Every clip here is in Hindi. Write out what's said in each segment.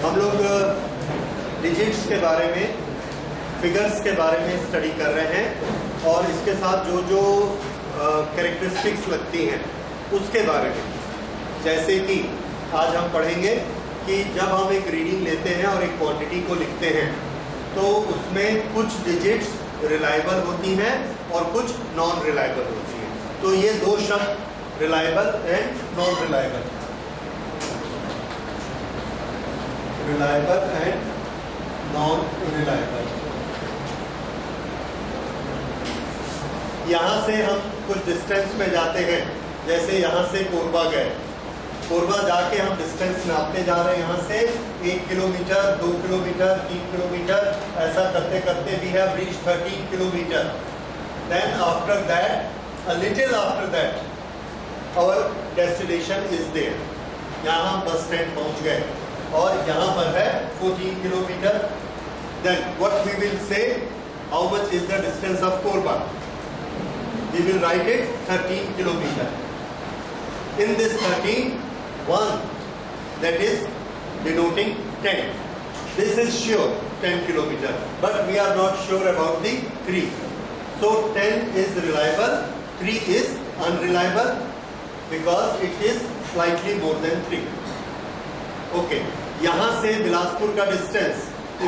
हम लोग डिजिट्स के बारे में, फिगर्स के बारे में स्टडी कर रहे हैं और इसके साथ जो जो कैरेक्टरिस्टिक्स लगती हैं उसके बारे में। जैसे कि आज हम पढ़ेंगे कि जब हम एक रीडिंग लेते हैं और एक क्वांटिटी को लिखते हैं तो उसमें कुछ डिजिट्स रिलायबल होती हैं और कुछ नॉन रिलायबल होती हैं। तो ये दो शब्द reliable and non reliable, reliable and non reliable. यहाँ से हम कुछ डिस्टेंस पे जाते हैं, जैसे यहाँ से कोरबा गए, कोरबा जाके हम डिस्टेंस नापते जा रहे हैं। यहाँ से 1 किलोमीटर, 2 किलोमीटर, 3 किलोमीटर, ऐसा करते करते we have reached 13 kilometre. Then after that, a little after that, our destination is there. यहाँ हम बस स्टैंड पहुँच गए और यहाँ पर है 14 kilometre. Then what we will say, how much is the distance of Korba? We will write it 13 kilometer. In this 13, 1 that is denoting 10. This is sure 10 kilometer, but we are not sure about the 3. So 10 is reliable, 3 is unreliable because it is slightly more than 3. Okay. यहाँ से बिलासपुर का distance,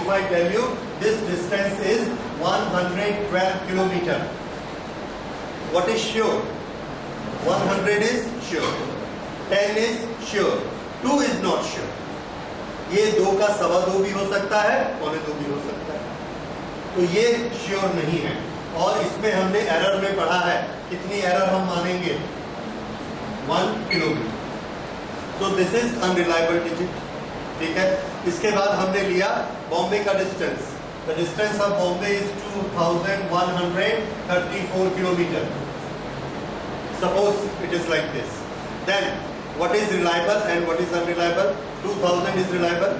if I tell you this distance is 112 kilometer. What is sure? 100 is sure, 10 is sure, 2 is not sure. ये 2 का 2.25 भी हो सकता है, 2.25 भी हो सकता है। तो ये श्योर नहीं है। और इसमें हमने एरर में पढ़ा है, कितनी एरर हम मानेंगे? 1 किलोमीटर। तो दिस इज अनरिलायबल डिजिट। ठीक है। इसके बाद हमने लिया बॉम्बे का distance. The distance of Bombay is 2134 kilometer. Suppose it is like this. Then what is reliable and what is unreliable? 2000 is reliable,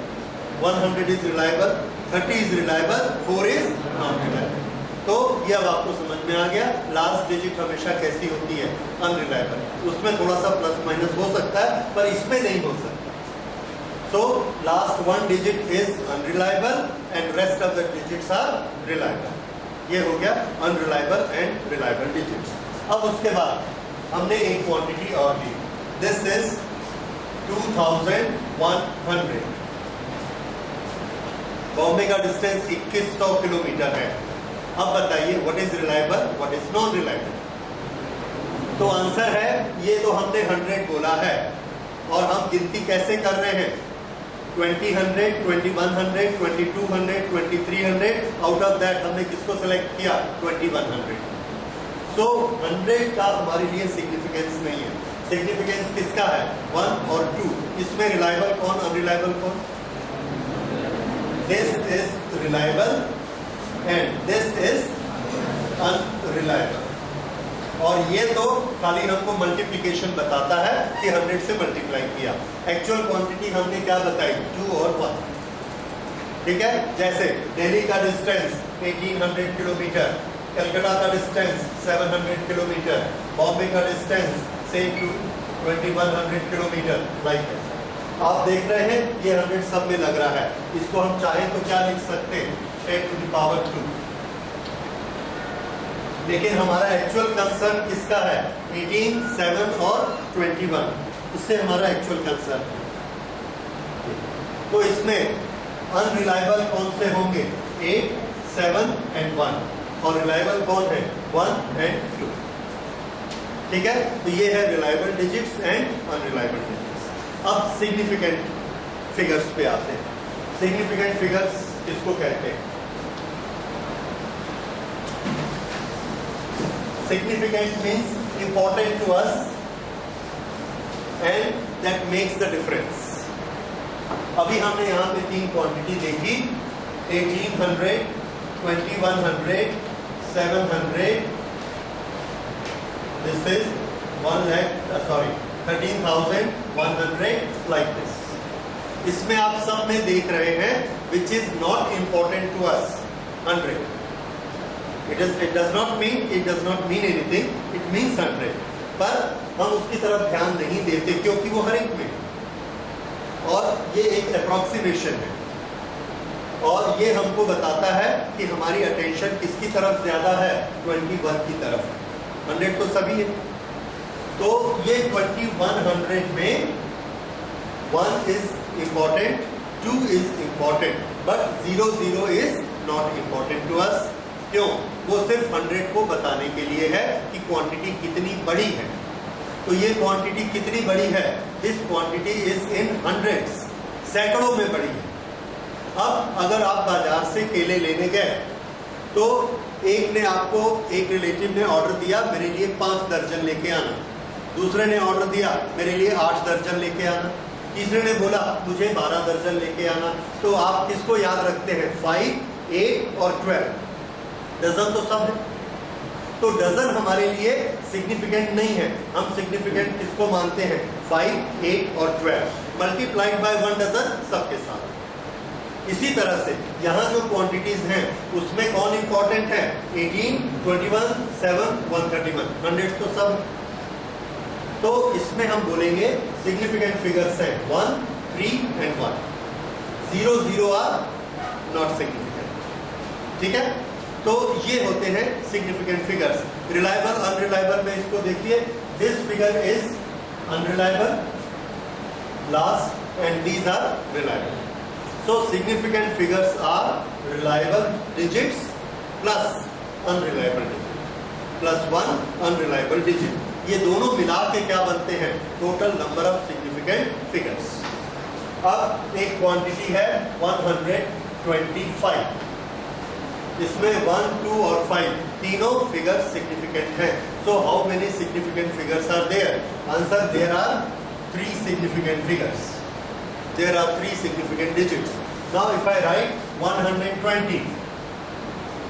100 is reliable, 30 is reliable, 4 is not reliable. तो ये अब आपको समझ में आ गया लास्ट डिजिट हमेशा कैसी होती है, अनरिलायबल। उसमें थोड़ा सा प्लस माइनस हो सकता है पर इसमें नहीं हो सकता। So last one digit is unreliable and rest of the digits are reliable. ये हो गया unreliable and reliable digits. अब उसके बाद हमने एक क्वांटिटी और ली, this is 2100. बॉम्बे का डिस्टेंस 2100 किलोमीटर है। अब बताइए what is reliable, what is non reliable? तो आंसर है, ये तो हमने 100 बोला है और हम गिनती कैसे कर रहे हैं? 2000, 2100, 2200, 2300, आउट ऑफ दैट हमने किसको सेलेक्ट किया? 2100। सो 100 का हमारे लिए सिग्निफिकेंस नहीं है। सिग्निफिकेंस किसका है? 1 और 2। इसमें रिलायबल कौन, अनरिलायबल कौन? This is reliable and this is unreliable. और ये तो खाली हमको मल्टीप्लिकेशन बताता है कि 100 से मल्टीप्लाई किया। एक्चुअल क्वांटिटी हमने क्या बताई? 2 और 1। ठीक है। जैसे दिल्ली का डिस्टेंस 1800 किलोमीटर, कलकत्ता का डिस्टेंस 700 किलोमीटर, बॉम्बे का डिस्टेंस से 2100 किलोमीटर। लाइक आप देख रहे हैं ये 100 सब में लग रहा है। इसको हम चाहें तो क्या लिख सकते हैं? 10 to the power 2। लेकिन हमारा एक्चुअल कंसर्न किसका है? 18, 7 और 21। उससे हमारा एक्चुअल कंसर्न है। तो इसमें अनरिलायबल कौन से होंगे? 8, 7 एंड 1। और रिलायबल कौन है? 1 एंड 2। ठीक है। तो ये है reliable digits and unreliable digits. अब सिग्निफिकेंट फिगर्स पे आते हैं। सिग्निफिकेंट फिगर्स किसको कहते हैं? Significant means important to us and that makes the difference. अभी हमने यहाँ पे 3 क्वांटिटी देखी, 1800, 2100, 700. This is 13,100 like this. इसमें आप सब में देख रहे हैं which is not important to us, 100. It does not mean anything. It means 100. पर हम उसकी तरफ ध्यान नहीं देते क्योंकि वो हर एक में। और ये एक अप्रॉक्सीमेशन है, और ये हमको बताता है कि हमारी अटेंशन किसकी तरफ ज्यादा है, 21 की तरफ। 100 तो सभी है, तो ये 2100 में 1 is important, 2 is important, but 00 is not important to us. क्यों? वो सिर्फ 100 को बताने के लिए है कि क्वांटिटी कितनी बड़ी है। तो ये क्वांटिटी कितनी बड़ी है? This quantity is in hundreds, सैकड़ों में बड़ी है। अब अगर आप बाजार से केले लेने गए तो एक ने आपको, एक रिलेटिव ने ऑर्डर दिया मेरे लिए 5 दर्जन लेके आना, दूसरे ने ऑर्डर दिया मेरे लिए 8 दर्जन लेके आना, तीसरे ने बोला मुझे 12 दर्जन लेके आना। तो आप किसको याद रखते हैं? 5, 8 और 12। डजन तो सब है, तो डजन हमारे लिए सिग्निफिकेंट नहीं है। हम सिग्निफिकेंट किसको मानते हैं? 5, 8 और 12 मल्टीप्लाइड बाय 1 डजन सबके साथ। इसी तरह से यहाँ जो क्वांटिटीज हैं उसमें कौन इंपॉर्टेंट है? 18, 21, 7, 131, 100 तो सब। तो इसमें हम बोलेंगे सिग्निफिकेंट फिगर्स हैं 1, 3 एंड 1। 0, 0 are not significant. ठीक है, तो ये होते हैं सिग्निफिकेंट फिगर्स। रिलायबल अनरिलायबल में इसको देखिए, this figure is unreliable, last and these are reliable. So significant figures are reliable digits plus unreliable digit plus 1 unreliable digit. ये दोनों मिला के क्या बनते हैं? Total number of significant figures. अब एक क्वांटिटी है 125, इसमें 1, 2 और 5 तीनों फिगर्स सिग्निफिकेंट हैं। So how many significant figures are there? Answer: there are 3 significant figures. There are 3 significant digits. Now if I write 120,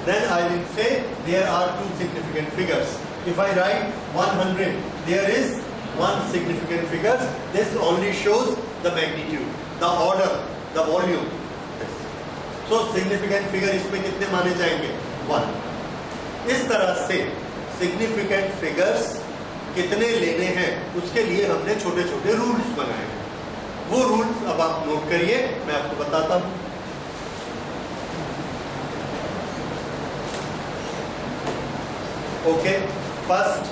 then I will say there are 2 significant figures. If I write 100, there is 1 significant figure. This only shows the magnitude, the order, the volume. So significant figure इसमें कितने माने जाएंगे? 1. इस तरह से significant figures कितने लेने हैं उसके लिए हमने छोटे छोटे रूल्स बनाए हैं। वो रूल्स अब आप नोट करिए, मैं आपको बताता हूं। ओके, फर्स्ट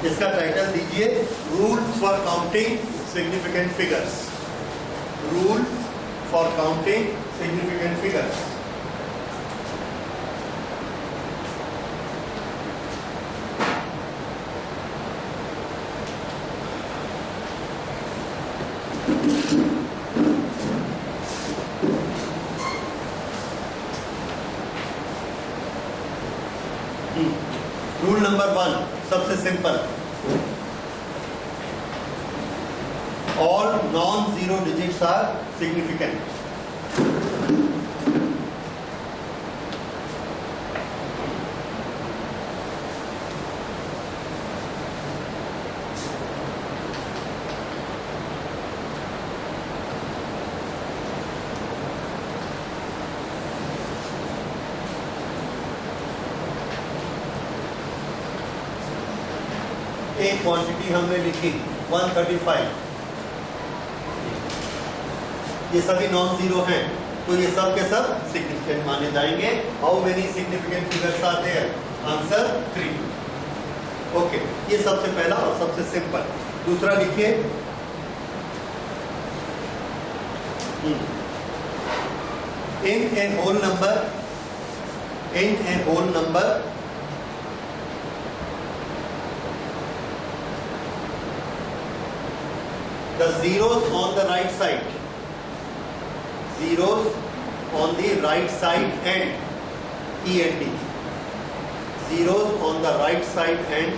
इसका टाइटल दीजिए rules for counting significant figures. Rules for counting significant figures. Rule number 1 सबसे simple, all non zero digits are significant. एक क्वांटिटी हमने लिखी 135, ये सभी नॉन जीरो हैं, तो ये सब के सब सिग्निफिकेंट माने जाएंगे। How many significant figures are there? Answer 3। Okay, ये सबसे पहला और सबसे सिंपल। दूसरा लिखिए, in a whole number, in a whole number the zeros on the right side, zeros on the right side and END, zeros on the right side and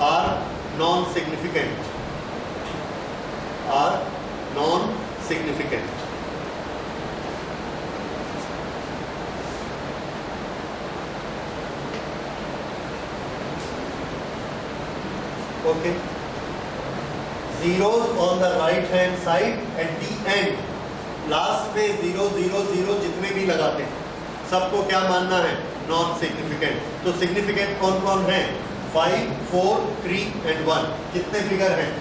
are non-significant, are non-significant. Okay. Zeros on the right hand side at the end, last में 0, 0, 0 जितने भी लगाते हैं सबको क्या मानना है? Non significant. तो सिग्निफिकेंट कौन कौन है? 5, 4, 3 and 1 कितने फिगर हैं?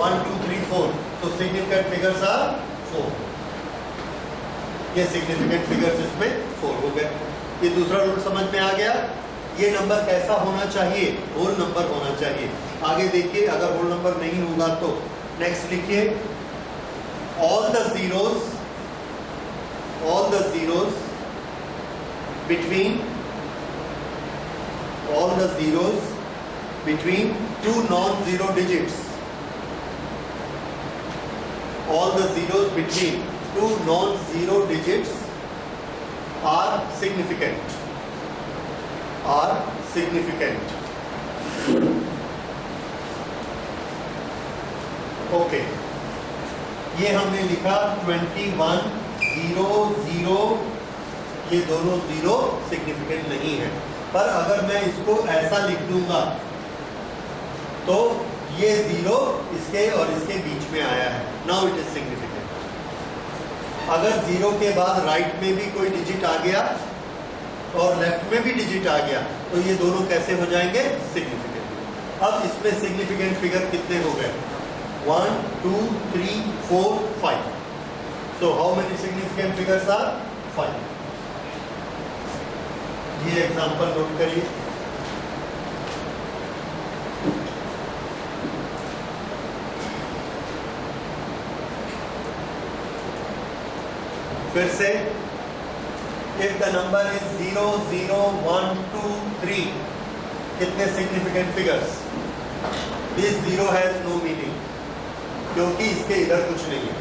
1, 2, 3, 4. तो सिग्निफिकेंट फिगर्स आर 4. ये सिग्निफिकेंट फिगर्स इसमें 4 हो गए. ये दूसरा रूल समझ में आ गया. ये नंबर कैसा होना चाहिए? होल नंबर होना चाहिए. आगे देखिए, अगर होल नंबर नहीं होगा तो नेक्स्ट लिखिए, all the zeros between two non-zero digits. All the zeros between two non-zero digits are significant. Okay. ये हमने लिखा 21, 0, 0. ये दोनों जीरो सिग्निफिकेंट नहीं है. पर अगर मैं इसको ऐसा लिख दूंगा तो ये जीरो इसके और इसके बीच में आया है. Now it is significant. अगर जीरो के बाद राइट में भी कोई डिजिट आ गया और लेफ्ट में भी डिजिट आ गया तो ये दोनों कैसे हो जाएंगे? सिग्निफिकेंट. अब इसमें सिग्निफिकेंट फिगर कितने हो गए? 1, 2, 3, 4, 5. So how many significant figures are? 5. ये एग्जांपल नोट करिए. फिर से, if the number is 0, 0, 1, 2, 3, कितने significant figures? This 0 has no meaning, क्योंकि इसके इधर कुछ नहीं है.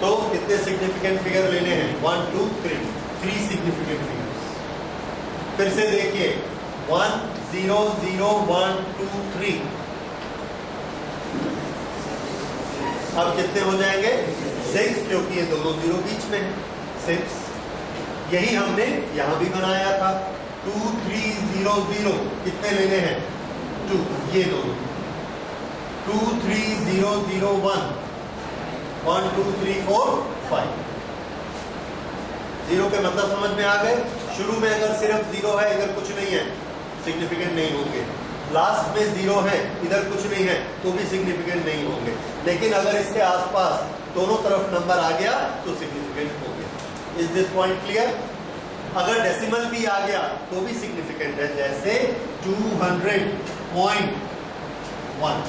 तो कितने सिग्निफिकेंट फिगर लेने हैं? 1, 2, 3. 3 सिग्निफिकेंट फिगर्स. फिर से देखिए, 1, 0, 0, 1, 2, 3. अब कितने हो जाएंगे? 6, क्योंकि ये दोनों जीरो बीच में है. 6. यही हमने यहां भी बनाया था. 2, 3, 0, 0. कितने लेने हैं? 2. ये दोनों. 2, 3, 0, 0, 1. 1, 2, 3, 4, 5. जीरो के मतलब समझ में आ गए? शुरू में अगर सिर्फ जीरो है, इधर कुछ नहीं है, सिग्निफिकेंट नहीं होंगे. लास्ट में जीरो है, इधर कुछ नहीं है, तो भी सिग्निफिकेंट नहीं होंगे. लेकिन अगर इसके आसपास दोनों तरफ नंबर आ गया तो सिग्निफिकेंट हो गया. Is this point clear? अगर डेसिमल भी आ गया तो भी सिग्निफिकेंट है. जैसे 200.1,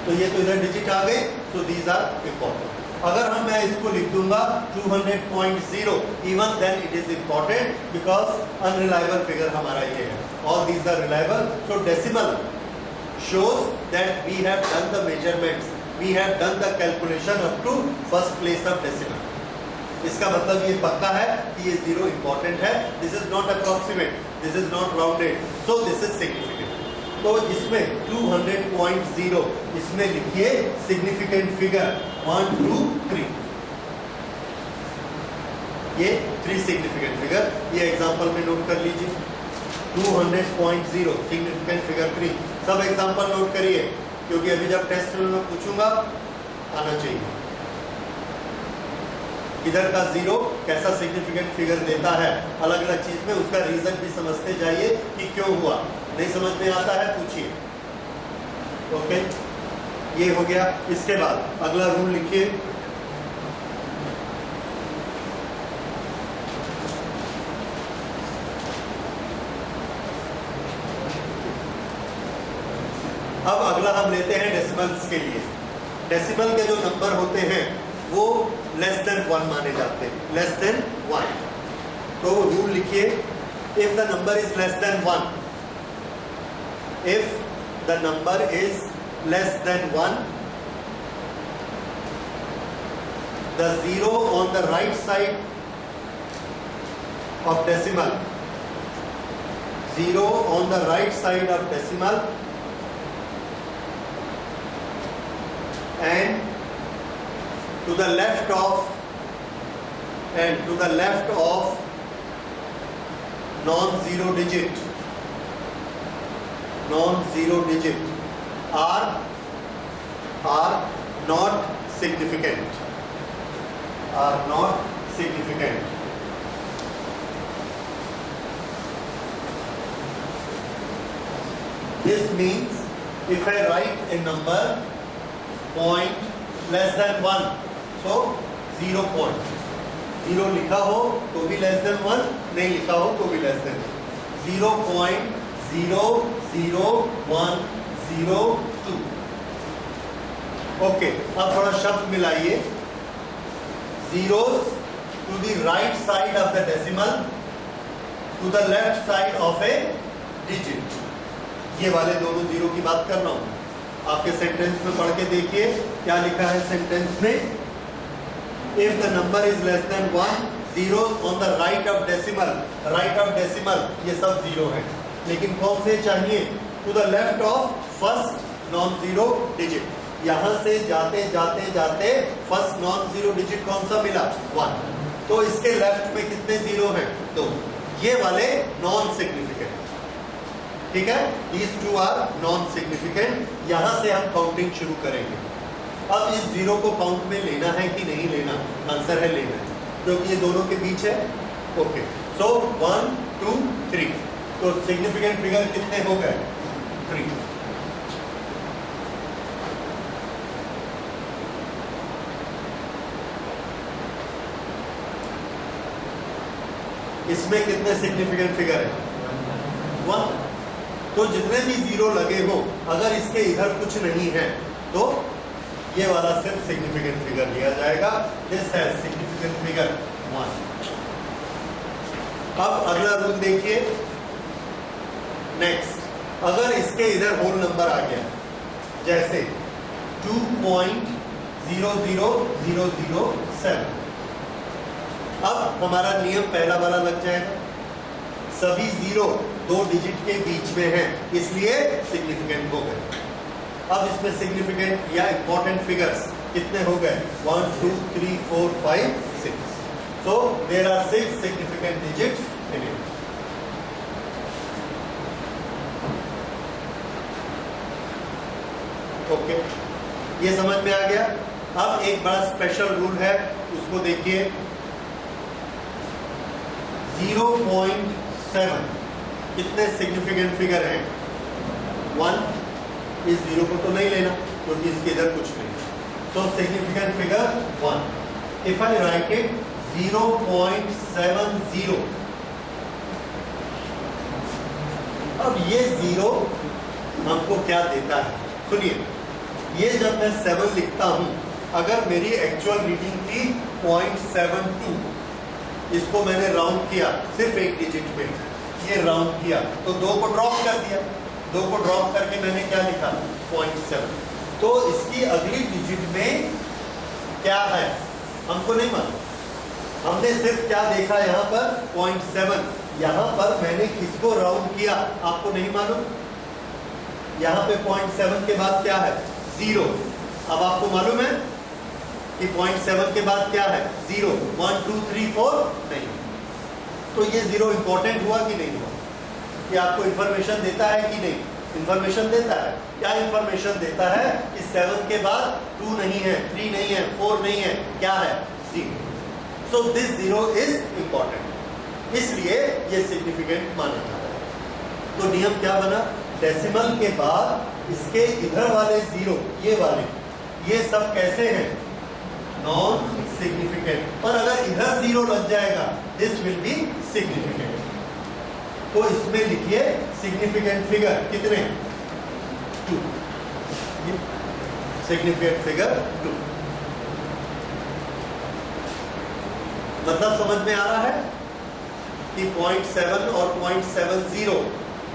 तो ये तो इधर डिजिट आ गए, so these are important. अगर मैं इसको लिख दूंगा 200.0, even then it is important because unreliable figure हमारा ये है. All these are reliable. So decimal shows that we have done the measurements, we have done the calculation up to first place of decimal. इसका मतलब ये पक्का है कि ये जीरो important है. This is not approximate, this is not rounded, so this is significant. तो इसमें 200.0 इसमें लिखिए सिग्निफिकेंट फिगर 1, 2, 3. ये 3 सिग्निफिकेंट फिगर. ये एग्जांपल में नोट कर लीजिए. 200.0 सिग्निफिकेंट फिगर 3. सब एग्जांपल नोट करिए, क्योंकि अभी जब टेस्ट में मैं पूछूंगा आना चाहिए. इधर का जीरो कैसा सिग्निफिकेंट फिगर देता है अलग अलग चीज में, उसका रीजन भी समझते जाइए कि क्यों हुआ. नहीं समझ में आता है पूछिए. ओके, ये हो गया. इसके बाद अगला रूल लिखिए. अब अगला हम लेते हैं डेसिमल्स के लिए. डेसिमल के जो नंबर होते हैं वो लेस देन 1 माने जाते हैं. Less than 1. तो रूल लिखिए, if the number is less then 1, if the number is less than 1, the zero on the right side of decimal, zero on the right side of decimal, and to the left of non-zero digit are not significant. This means if I write a number point less than 1, so 0 point. 0 लिखा हो तो भी less than 1, नहीं लिखा हो तो भी less than 0.00102. ओके, अब थोड़ा शब्द मिलाइए. Zeros to the right side of the decimal, to the left side of a digit. ये वाले दोनों जीरो की बात कर रहा हूं. आपके सेंटेंस में पढ़ के देखिए क्या लिखा है सेंटेंस में. If the number is less than 1, zeros on the right of decimal ये सब जीरो है. लेकिन कौन से चाहिए? To the left of first non-zero digit. यहां से जाते जाते जाते फर्स्ट non-zero digit कौन सा मिला? 1. तो इसके लेफ्ट में कितने जीरो हैं? 2. ये वाले नॉन सिग्निफिकेंट. ठीक है, these two are non significant. यहां से हम काउंटिंग शुरू करेंगे. अब इस जीरो को काउंट में लेना है कि नहीं लेना? आंसर है लेना है, क्योंकि ये दोनों के बीच है. ओके, सो 1 2 3. तो सिग्निफिकेंट फिगर कितने हो गए? 3. इसमें कितने सिग्निफिकेंट फिगर है? 1. तो जितने भी जीरो लगे हो, अगर इसके इधर कुछ नहीं है तो ये वाला सिर्फ सिग्निफिकेंट फिगर लिया जाएगा. दिस है सिग्निफिकेंट फिगर 1. अब अगला रूल देखिए. नेक्स्ट, अगर इसके इधर होल नंबर आ गया, जैसे 2.00007, अब हमारा नियम पहला वाला लग जाएगा. सभी जीरो 2 डिजिट के बीच में हैं, इसलिए सिग्निफिकेंट हो गए. अब इसमें सिग्निफिकेंट या इंपॉर्टेंट फिगर्स कितने हो गए? 1 2 3 4 5 6. So there are 6 significant digits in it. Okay, ये समझ में आ गया. अब एक बड़ा स्पेशल रूल है, उसको देखिए. 0.7 कितने सिग्निफिकेंट फिगर हैं? 1. इस जीरो को तो नहीं लेना क्योंकि इसके इधर कुछ नहीं. सो significant figure 1. If I right it 0.70, अब ये जीरो हमको क्या देता है? सुनिए, ये जब मैं 7 लिखता हूं, अगर मेरी एक्चुअल रीडिंग थी 0.72, इसको मैंने राउंड किया सिर्फ एक डिजिट में, ये राउंड किया तो 2 को ड्रॉप कर दिया. 2 को ड्रॉप करके मैंने क्या लिखा? 0.7. तो इसकी अगली डिजिट में क्या है हमको नहीं मालूम. हमने सिर्फ क्या देखा यहाँ पर? 0.7. यहाँ पर मैंने किसको राउंड किया आपको नहीं मालूम. यहाँ पे 0.7 के बाद क्या है? 0. अब आपको मालूम है कि 0.7 के बाद क्या है? 0. 1 2 3 4 नहीं. तो ये जीरो इंपॉर्टेंट हुआ कि नहीं हुआ? ये आपको इंफॉर्मेशन देता है कि नहीं? इंफॉर्मेशन देता है. क्या इंफॉर्मेशन देता है? कि 7 के बाद 2 नहीं है, 3 नहीं है, 4 नहीं है, क्या है? 0. So this zero is important, इसलिए ये सिग्निफिकेंट माना जाता है. तो नियम क्या बना? डेसिमल के बाद इसके इधर वाले जीरो, ये वाले, ये सब कैसे हैं? Non significant. पर अगर इधर जीरो लग जाएगा, दिस विल बी सिग्निफिकेंट. तो इसमें लिखिए सिग्निफिकेंट फिगर कितने? 2. Significant figure 2. मतलब समझ में आ रहा है कि 0.7 और 0.70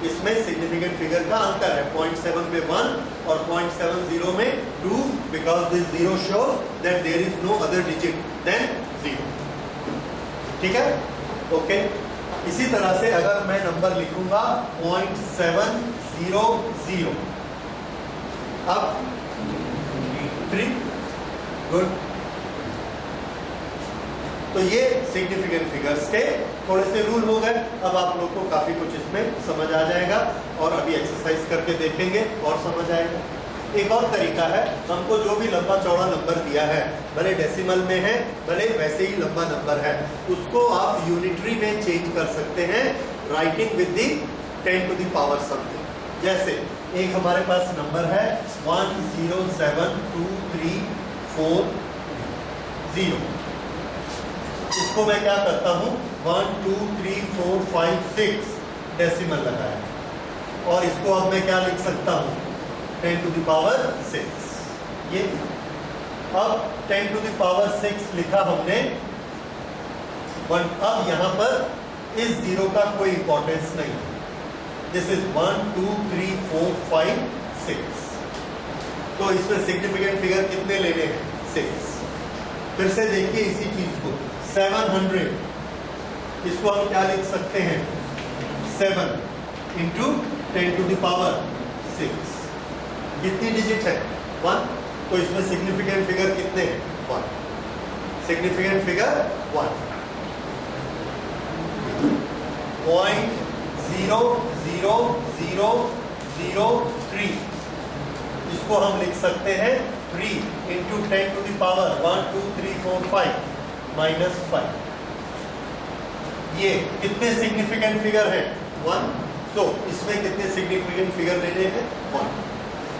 इसमें सिग्निफिकेंट फिगर का अंतर है. 0.7 में 1 और 0.70 में 2, because this zero shows that there is no other digit then 0. ठीक है, ओके. इसी तरह से अगर मैं नंबर लिखूंगा 0.700, अब 3. गुड. तो ये सिग्निफिकेंट फिगर्स के थोड़े से रूल हो गए. अब आप लोग को काफी कुछ इसमें समझ आ जाएगा और अभी एक्सरसाइज करके देखेंगे और समझ आएगा. एक और तरीका है, हमको जो भी लंबा चौड़ा नंबर दिया है, भले डेसिमल में है भले वैसे ही लंबा नंबर है, उसको आप यूनिटरी में चेंज कर सकते हैं, writing with the 10 to the power something. जैसे एक हमारे पास नंबर है 107234 इसको मैं क्या करता हूं 1 2 3 4 5 6 डेसिमल लगाया और इसको अब मैं क्या लिख सकता हूं 10 to the power 6 ये अब 10 to the power 6 लिखा हमने अब यहां पर इस जीरो का कोई इंपॉर्टेंस नहीं है दिस इज 1 2 3 4 5 6 तो इसमें सिग्निफिकेंट फिगर कितने लेने हैं 6 फिर से देखिए इसी चीज को 700 इसको हम क्या लिख सकते हैं 7 इंटू 10 to the power 6 कितनी डिजिट है 1 तो इसमें सिग्निफिकेंट फिगर कितने हैं 1 सिग्निफिकेंट फिगर 1 0.00003 इसको हम लिख सकते हैं 3 into 10 to the power 1 2 3 4 5 minus 5 ये कितने सिग्निफिकेंट फिगर है 1 तो इसमें कितने सिग्निफिकेंट फिगर लेने हैं 1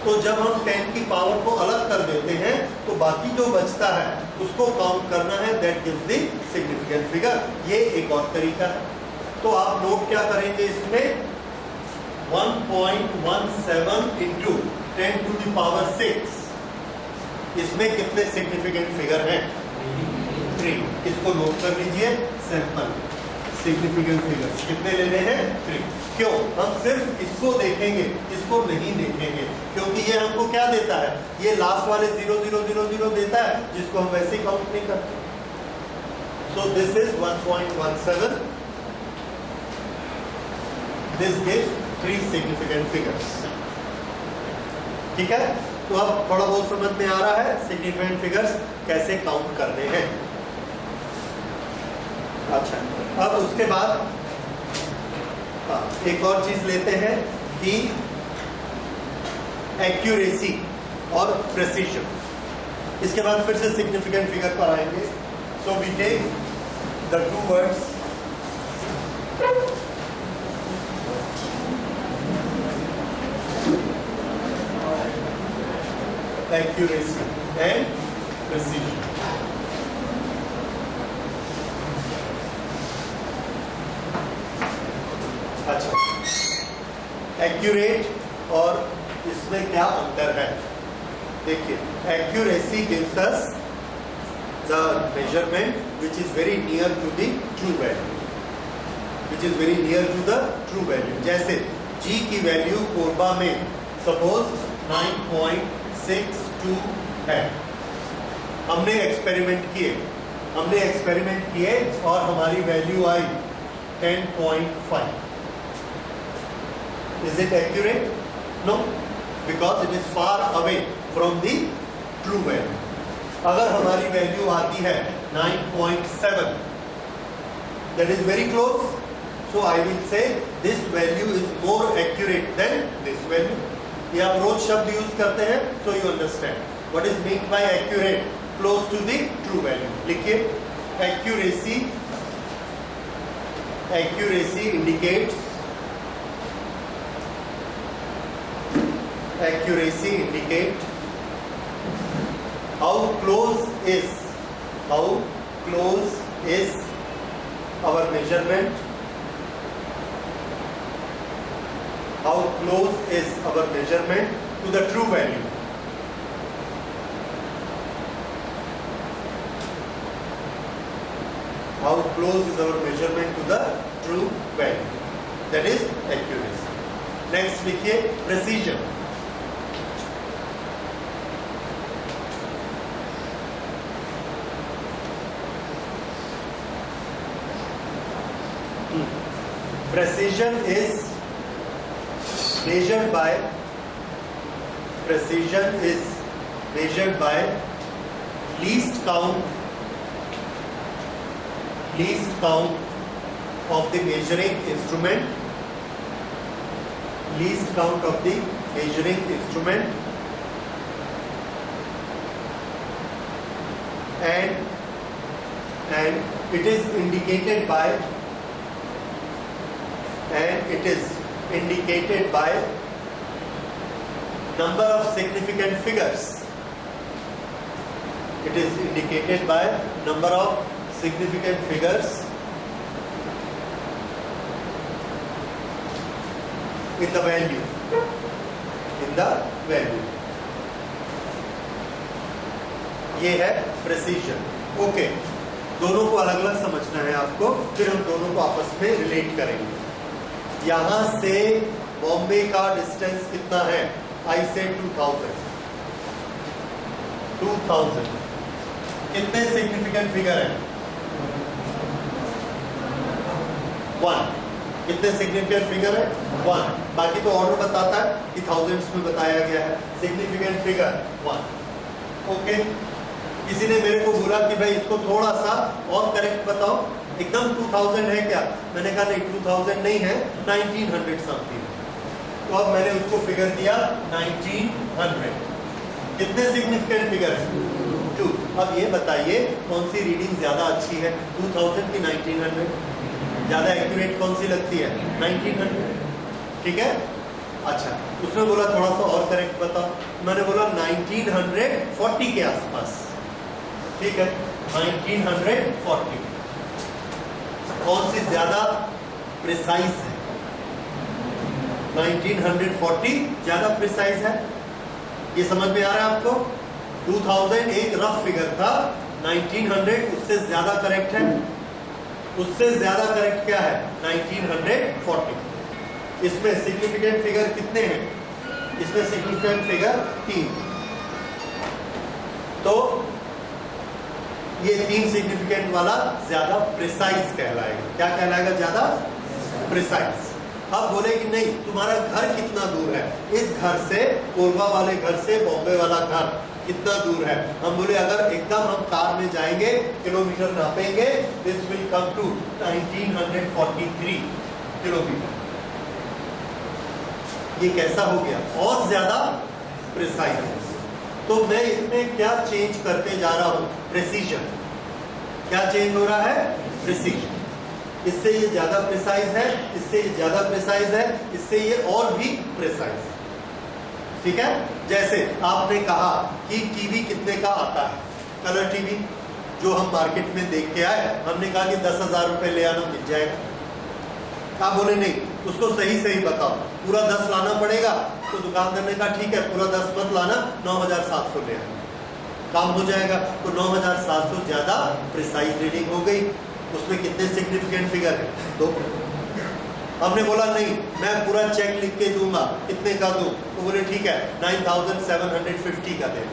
तो जब हम 10 की पावर को अलग कर देते हैं तो बाकी जो बचता है उसको काउंट करना है that gives the significant figure ये एक और तरीका है तो आप नोट क्या करेंगे इसमें 1.17 इंटू 10 to the power 6 इसमें कितने सिग्निफिकेंट फिगर हैं 3 इसको नोट कर लीजिए सिंपल सिग्निफिकेंट फिगर्स कितने लेने हैं 3 क्यों हम सिर्फ इसको देखेंगे इसको नहीं देखेंगे क्योंकि ये हमको क्या देता है ये लास्ट वाले 0000 देता है जिसको हम वैसे काउंट नहीं करते so this is 1.17 this gives 3 significant figures ठीक है तो अब थोड़ा बहुत समझ में आ रहा है सिग्निफिकेंट फिगर्स कैसे काउंट करने हैं अच्छा अब उसके बाद एक और चीज लेते हैं कि एक्यूरेसी और प्रेसिजन इसके बाद फिर से सिग्निफिकेंट फिगर पर आएंगे so we take the two words accuracy and precision अच्छा एक्यूरेट और इसमें क्या अंतर है देखिए accuracy gives us the measurement which is very near to the true value जैसे g की वैल्यू कोरबा में सपोज 9.62 है हमने एक्सपेरिमेंट किए और हमारी वैल्यू आई 10.5 Is it accurate? No, because it is far away from the true value. अगर हमारी वैल्यू आती है 9.7 that is very close, so I will say this value is more accurate than this value. ये आप रोज शब्द यूज करते हैं so you understand what is meant by accurate, close to the true value. लिखिए accuracy indicates how close is our measurement to the true value. How close is our measurement to the true value? That is accuracy. Next लिखिए precision. Precision is measured by least count of the measuring instrument, and it is indicated by number of significant figures. It is indicated by number of significant figures in the value. In the value. ये है प्रेसिजन. ओके, दोनों को अलग अलग समझना है आपको, फिर हम दोनों को आपस में रिलेट करेंगे. यहां से बॉम्बे का डिस्टेंस कितना है? आई से 2000. कितने सिग्निफिकेंट फिगर है? 1. कितने सिग्निफिकेंट फिगर है? 1. बाकी तो ऑर्डर बताता है कि थाउजेंड्स में बताया गया है. Significant figure 1. ओके, किसी ने मेरे को बोला कि भाई इसको थोड़ा सा और करेक्ट बताओ, एकदम 2000 है क्या? मैंने कहा नहीं, 2000 नहीं है, 1900 समथिंग. तो अब मैंने उसको फिगर दिया 1900. कितने सिग्निफिकेंट फिगर है? 2. अब ये बताइए कौन सी रीडिंग ज्यादा अच्छी है, 2000 की 1900? ज्यादा एक्यूरेट कौन सी लगती है? 1900. ठीक है. अच्छा, उसने बोला थोड़ा सा और करेक्ट बताओ. मैंने बोला 1940 के आसपास. ठीक है, 1940. कौन सी ज्यादा प्रिसाइज है? 1940 ज्यादा प्रिसाइज है. ये समझ में आ रहा है आपको? 2000 एक रफ फिगर था, 1900 उससे ज्यादा करेक्ट है. उससे ज्यादा करेक्ट क्या है? 1940. इसमें सिग्निफिकेंट फिगर कितने हैं? इसमें सिग्निफिकेंट फिगर 3. तो ये 3 सिग्निफिकेंट वाला ज्यादा प्रिसाइज कहलाएगा. क्या कहलाएगा? ज्यादा प्रिसाइज. अब बोले कि नहीं, तुम्हारा घर कितना दूर है? इस घर से, कोरबा वाले घर से बॉम्बे वाला घर कितना दूर है? हम बोले अगर एकदम हम कार में जाएंगे, किलोमीटर नापेंगे, this will come to 1943 kilometre. ये कैसा हो गया? और ज्यादा प्रिसाइज है. तो मैं इसमें क्या चेंज करते जा रहा हूं? प्रेसिजन. क्या चेंज हो रहा है? प्रेसिजन. इससे ये ज्यादा प्रिसाइज है, इससे ये ज्यादा प्रिसाइज है, इससे ये और भी प्रिसाइज है. ठीक है. जैसे आपने कहा कि टीवी कितने का आता है, कलर टीवी जो हम मार्केट में देख के आए, हमने कहा कि 10,000 रुपए ले आना, मिल जाएगा. आप बोले नहीं, उसको सही सही बताओ, पूरा 10 लाना पड़ेगा. तो दुकानदार ने कहा ठीक है, पूरा 10 मत लाना, 9,700 ले आना, काम हो जाएगा. तो 9,700 ज्यादा प्रिसाइज रीडिंग हो गई. उसमें कितने सिग्निफिकेंट फिगर है? 2. हमने बोला नहीं, मैं पूरा चेक लिख के दूंगा, कितने का दूं? तो बोले ठीक है, 9,750 का दे.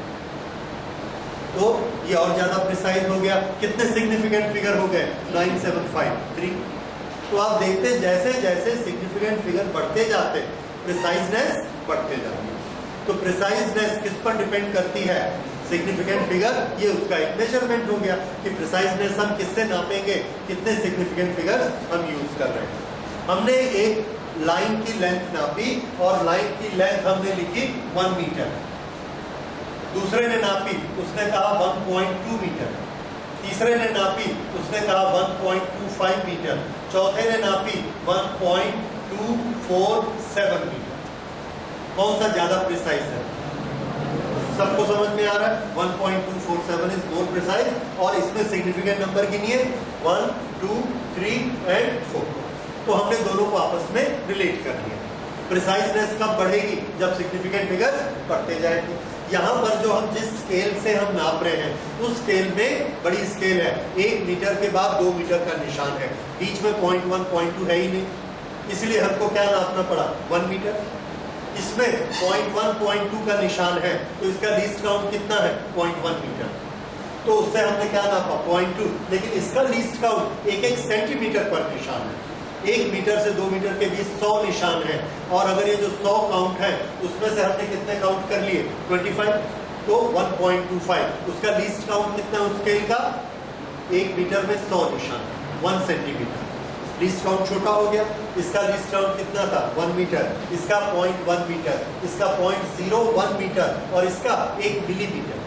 तो ये और ज्यादा प्रिसाइज हो गया. कितने सिग्निफिकेंट फिगर हो गए? 9,753. तो आप देखते हैं जैसे जैसे सिग्निफिकेंट फिगर बढ़ते जाते, प्रिसाइजनेस बढ़ते जाती है. तो प्रिसाइजनेस किस पर डिपेंड करती है? Significant figure. ये उसका एक मेजरमेंट हो गया कि प्रिसाइजनेस हम किससे नापेंगे, कितने सिग्निफिकेंट फिगर्स हम यूज कर रहे हैं. हमने एक लाइन की लेंथ नापी और लाइन की लेंथ हमने लिखी 1 मीटर. दूसरे ने नापी, उसने कहा 1.2 मीटर. तीसरे ने नापी, उसने कहा 1.25 मीटर. चौथे ने नापी 1.247 मीटर. कौन सा ज्यादा प्रिसाइज है? सबको समझ में आ रहा है? 1.247 इज मोर प्रिसाइज. और इसमें सिग्निफिकेंट नंबर गिनिए 1, 2, 3 एंड 4. तो हमने दोनों को आपस में रिलेट कर लिया. प्रिसाइजनेस कब बढ़ेगी? जब सिग्निफिकेंट फिगर्स बढ़ते जाएंगे. यहाँ पर जो हम जिस स्केल से हम नाप रहे हैं, उस स्केल में बड़ी स्केल है. 1 मीटर के बाद 2 मीटर का निशान है, बीच में 0.1, 0.2 है ही नहीं, इसलिए हमको क्या नापना पड़ा? 1 मीटर. इसमें 0.1, 0.2 का निशान है, तो इसका लीस्ट काउंट कितना है? 0.1 मीटर. तो उससे हमने क्या नापा? 0.2. लेकिन इसका लीस्ट काउंट 1-1 सेंटीमीटर पर निशान है. 1 मीटर से 2 मीटर के बीच 100 निशान है. और अगर ये जो 100 काउंट है, उसमें से हमने कितने काउंट कर लिए? 25. तो 1.25. उसका लीस्ट काउंट कितना है उस स्केल का? 1 मीटर में 100 निशान, 1 सेंटीमीटर. लीस्ट काउंट छोटा हो गया. इसका लीस्ट काउंट कितना था? 1 मीटर. इसका 0.1 मीटर, इसका 0.01 मीटर और इसका 1 मिलीमीटर.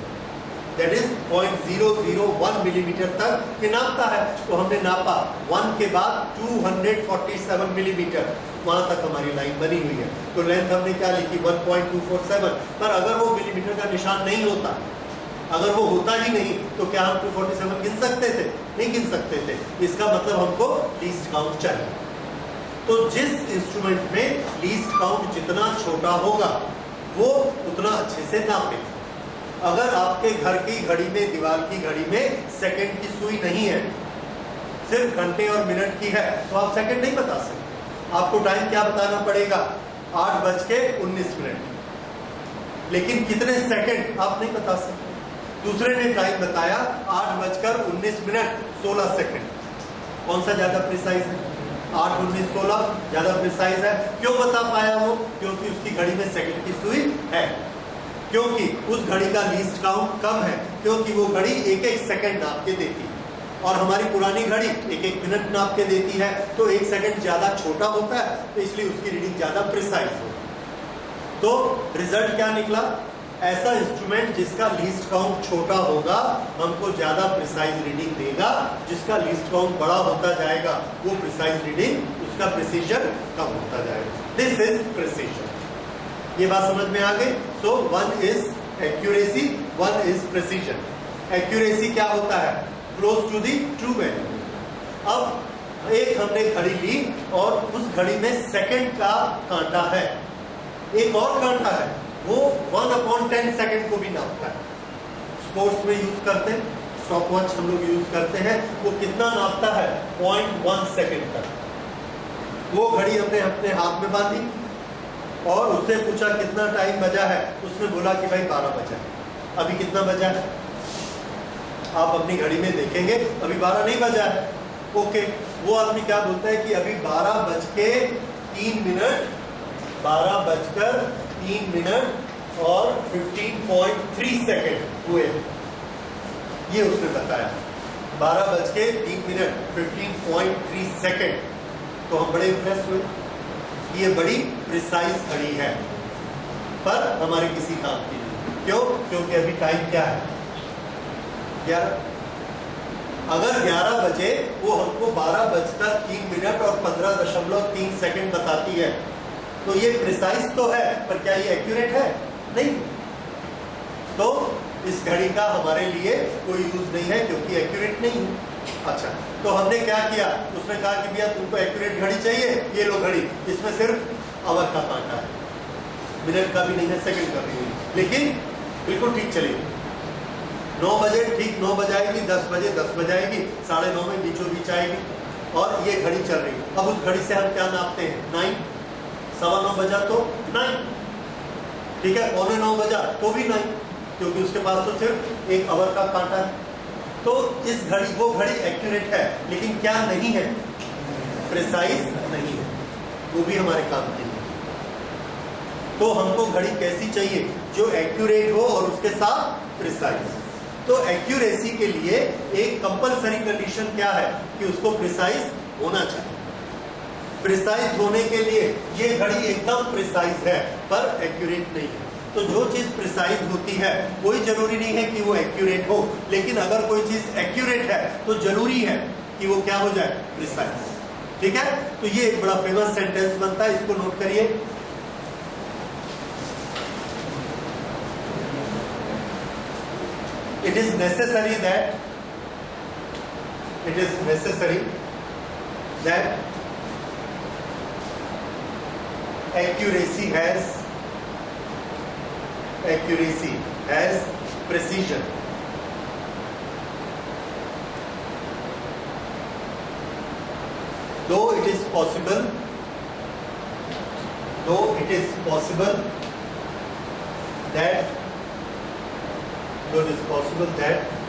दैट इज 0.001 मिलीमीटर तक ये नापता है। तो हमने नापा 1 के बाद 247 मिलीमीटर, वहां तक हमारी लाइन बनी हुई है। तो लेंथ हमने क्या लिखी 1247। पर अगर वो मिलीमीटर का निशान नहीं होता, अगर वो होता ही नहीं, तो क्या हम 247 गिन सकते थे? नहीं गिन सकते थे। इसका मतलब हमको लीस्ट काउंट चाहिए। तो जिस इंस्ट्रूमेंट में लीस्ट काउंट जितना छोटा होगा वो उतना अच्छे से नापे। अगर आपके घर की घड़ी में, दीवार की घड़ी में सेकंड की सुई नहीं है, सिर्फ घंटे और मिनट की है, तो आप सेकंड नहीं बता सकते। आपको टाइम क्या बताना पड़ेगा? 8:19। लेकिन कितने सेकंड आप नहीं बता सकते। दूसरे ने टाइम बताया 8:19 16 सेकंड। कौन सा ज्यादा प्रिसाइज है? 8, 19, 16 ज्यादा प्रिसाइज है। क्यों बता पाया वो? क्योंकि उसकी घड़ी में सेकंड की सुई है। क्योंकि उस घड़ी का लीस्ट काउंट कम है, क्योंकि वो घड़ी एक एक सेकंड नाप के देती है और हमारी पुरानी घड़ी एक एक मिनट नाप के देती है। तो एक सेकंड ज्यादा छोटा होता है, तो इसलिए उसकी रीडिंग ज्यादा प्रिसाइज होती है। तो रिजल्ट क्या निकला? ऐसा इंस्ट्रूमेंट जिसका लीस्ट काउंट छोटा होगा हमको ज्यादा प्रिसाइज रीडिंग देगा, जिसका लीस्ट काउंट बड़ा होता जाएगा वो प्रिसाइज रीडिंग, उसका प्रिसीजन कम होता जाएगा। This is precision. ये बात समझ में आ गई? So one is accuracy, one is precision. Accuracy क्या होता है? Close to the true value. अब एक हमने घड़ी ली और उस घड़ी में सेकंड का कांटा है, एक और कांटा है, वो 1/10 सेकंड को भी नापता है। स्पोर्ट्स में यूज करते हैं, स्टॉप वॉच हम लोग यूज करते हैं, वो कितना नापता है? 0.1 सेकंड तक। वो घड़ी हमने अपने हाथ में बांधी और उससे पूछा कितना टाइम बजा है, उसने बोला कि भाई 12 बजा है। अभी कितना बजा है? आप अपनी घड़ी में देखेंगे अभी 12 नहीं बजा है। ओके, वो आदमी क्या बोलता है कि अभी 12:03, 12:03 और 15.3 सेकंड हुए। ये उसने बताया 12:03, 15.3 सेकंड। तो हम बड़े इंप्रेस हुए। ये बड़ी प्रिसाइज घड़ी है, पर हमारे किसी काम की नहीं। क्यों? क्योंकि अभी टाइम क्या है? 11। अगर 11 बजे वो हमको 12:03 और 15.3 सेकंड बताती है, तो ये प्रिसाइज तो है, पर क्या ये एक्यूरेट है? नहीं। तो इस घड़ी का हमारे लिए कोई यूज नहीं है, क्योंकि एक्यूरेट नहीं है। अच्छा, तो हमने क्या किया? उसने कहा कि भैया तुमको एक्यूरेट घड़ी चाहिए, ये लो घड़ी, इसमें सिर्फ आवर का कांटा है, मिनट का भी नहीं है, सेकंड का भी नहीं, लेकिन बिल्कुल ठीक चलेगी। 9 बजे ठीक 9 बजाएगी, 10 बजे 10 बजाएगी, 9:30 में बीचों बीच आएगी और ये घड़ी चल रही। अब उस घड़ी से हम क्या नापते हैं? 9, 9:15 बजा तो 9, ठीक है, 8:45 बजा तो भी 9, क्योंकि उसके पास तो सिर्फ एक आवर का कांटा है। तो इस घड़ी, वो घड़ी एक्यूरेट है, लेकिन क्या नहीं है? प्रिसाइज नहीं है, वो भी हमारे काम की नहीं। तो हमको घड़ी कैसी चाहिए? जो एक्यूरेट हो और उसके साथ प्रिसाइज। तो एक्यूरेसी के लिए एक कंपलसरी कंडीशन क्या है? कि उसको प्रिसाइज होना चाहिए। प्रिसाइज होने के लिए ये घड़ी एकदम प्रिसाइज है, पर एक्यूरेट नहीं है। तो जो चीज प्रिसाइज होती है कोई जरूरी नहीं है कि वो एक्यूरेट हो, लेकिन अगर कोई चीज एक्यूरेट है तो जरूरी है कि वो क्या हो जाए? प्रिसाइज। ठीक है? तो ये एक बड़ा फेमस सेंटेंस बनता है, इसको नोट करिए। It is necessary that accuracy has precision. Though it is possible that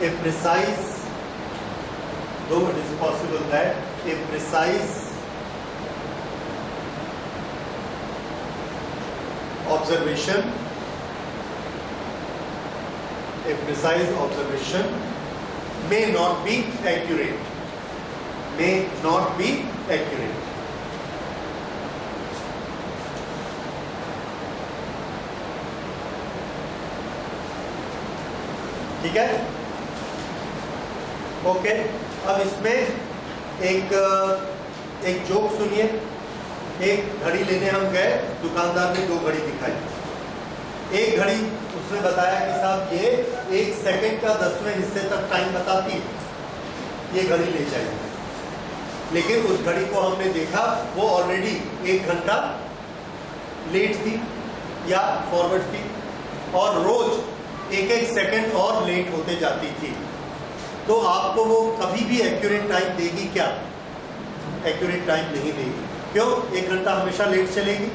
a precise observation may not be accurate. ठीक है, ओके। अब इसमें एक जोक सुनिए। एक घड़ी लेने हम गए, दुकानदार ने 2 घड़ी दिखाई। एक घड़ी उसने बताया कि साहब ये 1 सेकंड का 10वें हिस्से तक टाइम बताती है, ये घड़ी ले जाइए। लेकिन उस घड़ी को हमने देखा, वो ऑलरेडी 1 घंटा लेट थी या फॉरवर्ड थी, और रोज 1-1 सेकंड और लेट होते जाती थी। तो आपको वो कभी भी एक्यूरेट टाइम देगी क्या? एक्यूरेट टाइम नहीं देगी। क्यों? 1 घंटा हमेशा लेट चलेगी,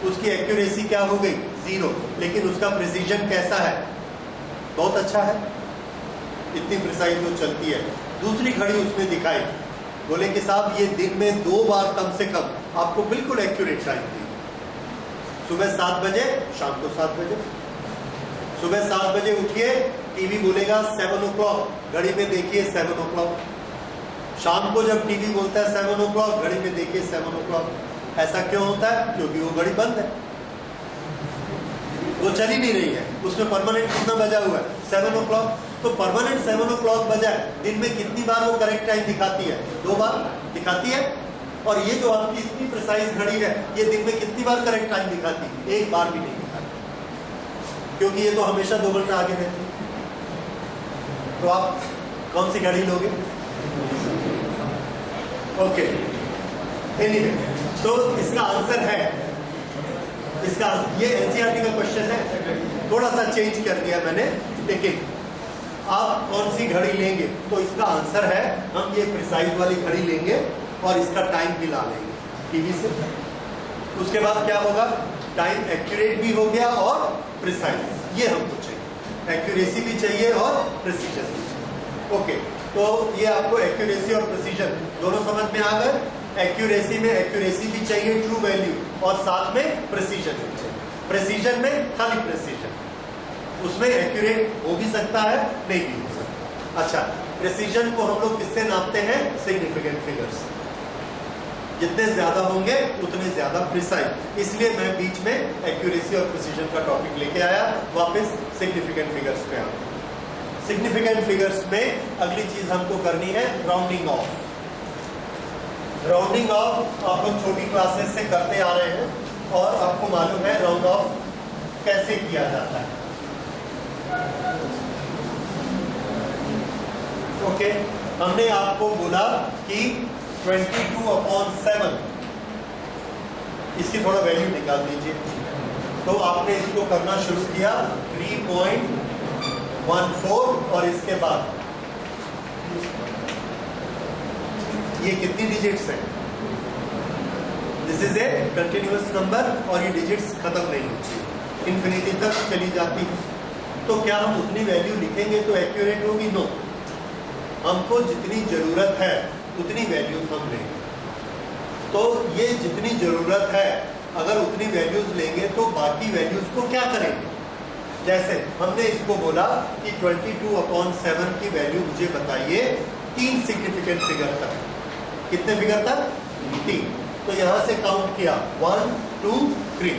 उसकी एक्यूरेसी क्या हो गई? 0। लेकिन उसका प्रिसीजन कैसा है? बहुत अच्छा है, इतनी प्रिसाइज वो चलती है। दूसरी घड़ी उसमें दिखाई, बोले कि साहब ये दिन में 2 बार कम से कम आपको बिल्कुल एक्यूरेट टाइम देगी। सुबह 7 बजे, शाम को 7 बजे। सुबह 7 बजे उठिए, टीवी बोलेगा 7 o'clock, घड़ी में देखिए 7 o'clock। शाम को जब टीवी बोलता है 7 o'clock, घड़ी में देखिए 7 o'clock। ऐसा क्यों होता है? क्योंकि वो घड़ी बंद है, वो चली नहीं रही है, उसमें परमानेंट कितना बजा हुआ है? 7 o'clock। तो परमानेंट 7 o'clock बजा है, दिन में कितनी बार वो करेक्ट टाइम दिखाती है? 2 बार दिखाती है। और ये जो आपकी इतनी प्रिसाइज घड़ी है, ये दिन में कितनी बार करेक्ट टाइम दिखाती है? 1 बार भी नहीं दिखाती, क्योंकि ये तो हमेशा 2 घंटा आगे रहती है। तो आप कौन सी घड़ी लोगे? ओके, एनीवे, तो इसका आंसर है, इसका ये एनसीईआरटी का क्वेश्चन है, थोड़ा सा चेंज कर दिया मैंने। लेकिन आप कौन सी घड़ी लेंगे? तो इसका आंसर है, हम ये प्रिसाइज वाली घड़ी लेंगे और इसका टाइम भी ला लेंगे टीवी से। उसके बाद क्या होगा? टाइम एक्यूरेट भी हो गया और प्रिसाइज, ये हमको चाहिए। एक्यूरेसी भी चाहिए और प्रिसीजन भी चाहिए। ओके, तो ये आपको एक्यूरेसी और प्रिसीजन दोनों समझ में आ गए। एक्यूरेसी में एक्यूरेसी भी चाहिए, ट्रू वैल्यू, और साथ में प्रिसीजन भी चाहिए। प्रिसीजन में खाली प्रिसीजन, उसमें एक्यूरेट हो भी सकता है, नहीं भी हो सकता। अच्छा, प्रिसीजन को हम लोग किससे नापते हैं? Significant figures. जितने ज्यादा होंगे उतने ज्यादा प्रिसाइज। इसलिए मैं बीच में एक्यूरेसी और प्रिसीजन का टॉपिक लेके आया। वापस सिग्निफिकेंट फिगर्स पे आते हैं। सिग्निफिकेंट फिगर्स में अगली चीज हमको करनी है राउंडिंग ऑफ। राउंडिंग ऑफ आप लोग छोटी क्लासेस से करते आ रहे हैं और आपको मालूम है राउंड ऑफ कैसे किया जाता है। ओके, हमने आपको बोला कि 22/7, इसकी थोड़ा वैल्यू निकाल दीजिए। तो आपने इसको करना शुरू किया 3.14, और इसके बाद ये कितनी डिजिट्स है? This is a continuous number, और ये डिजिट्स खत्म नहीं होती, इंफिनिटी तक चली जाती है। तो क्या हम उतनी वैल्यू लिखेंगे तो एक्यूरेट होगी? नो, हमको जितनी जरूरत है उतनी वैल्यूज हम लेंगे। तो ये जितनी जरूरत है, अगर उतनी वैल्यूज लेंगे तो बाकी वैल्यूज को क्या करेंगे? जैसे हमने इसको बोला कि 22/7 की वैल्यू मुझे बताइए 3 सिग्निफिकेंट फिगर तक। कितने फिगर तक? 3। तो यहां से काउंट किया 1, 2, 3।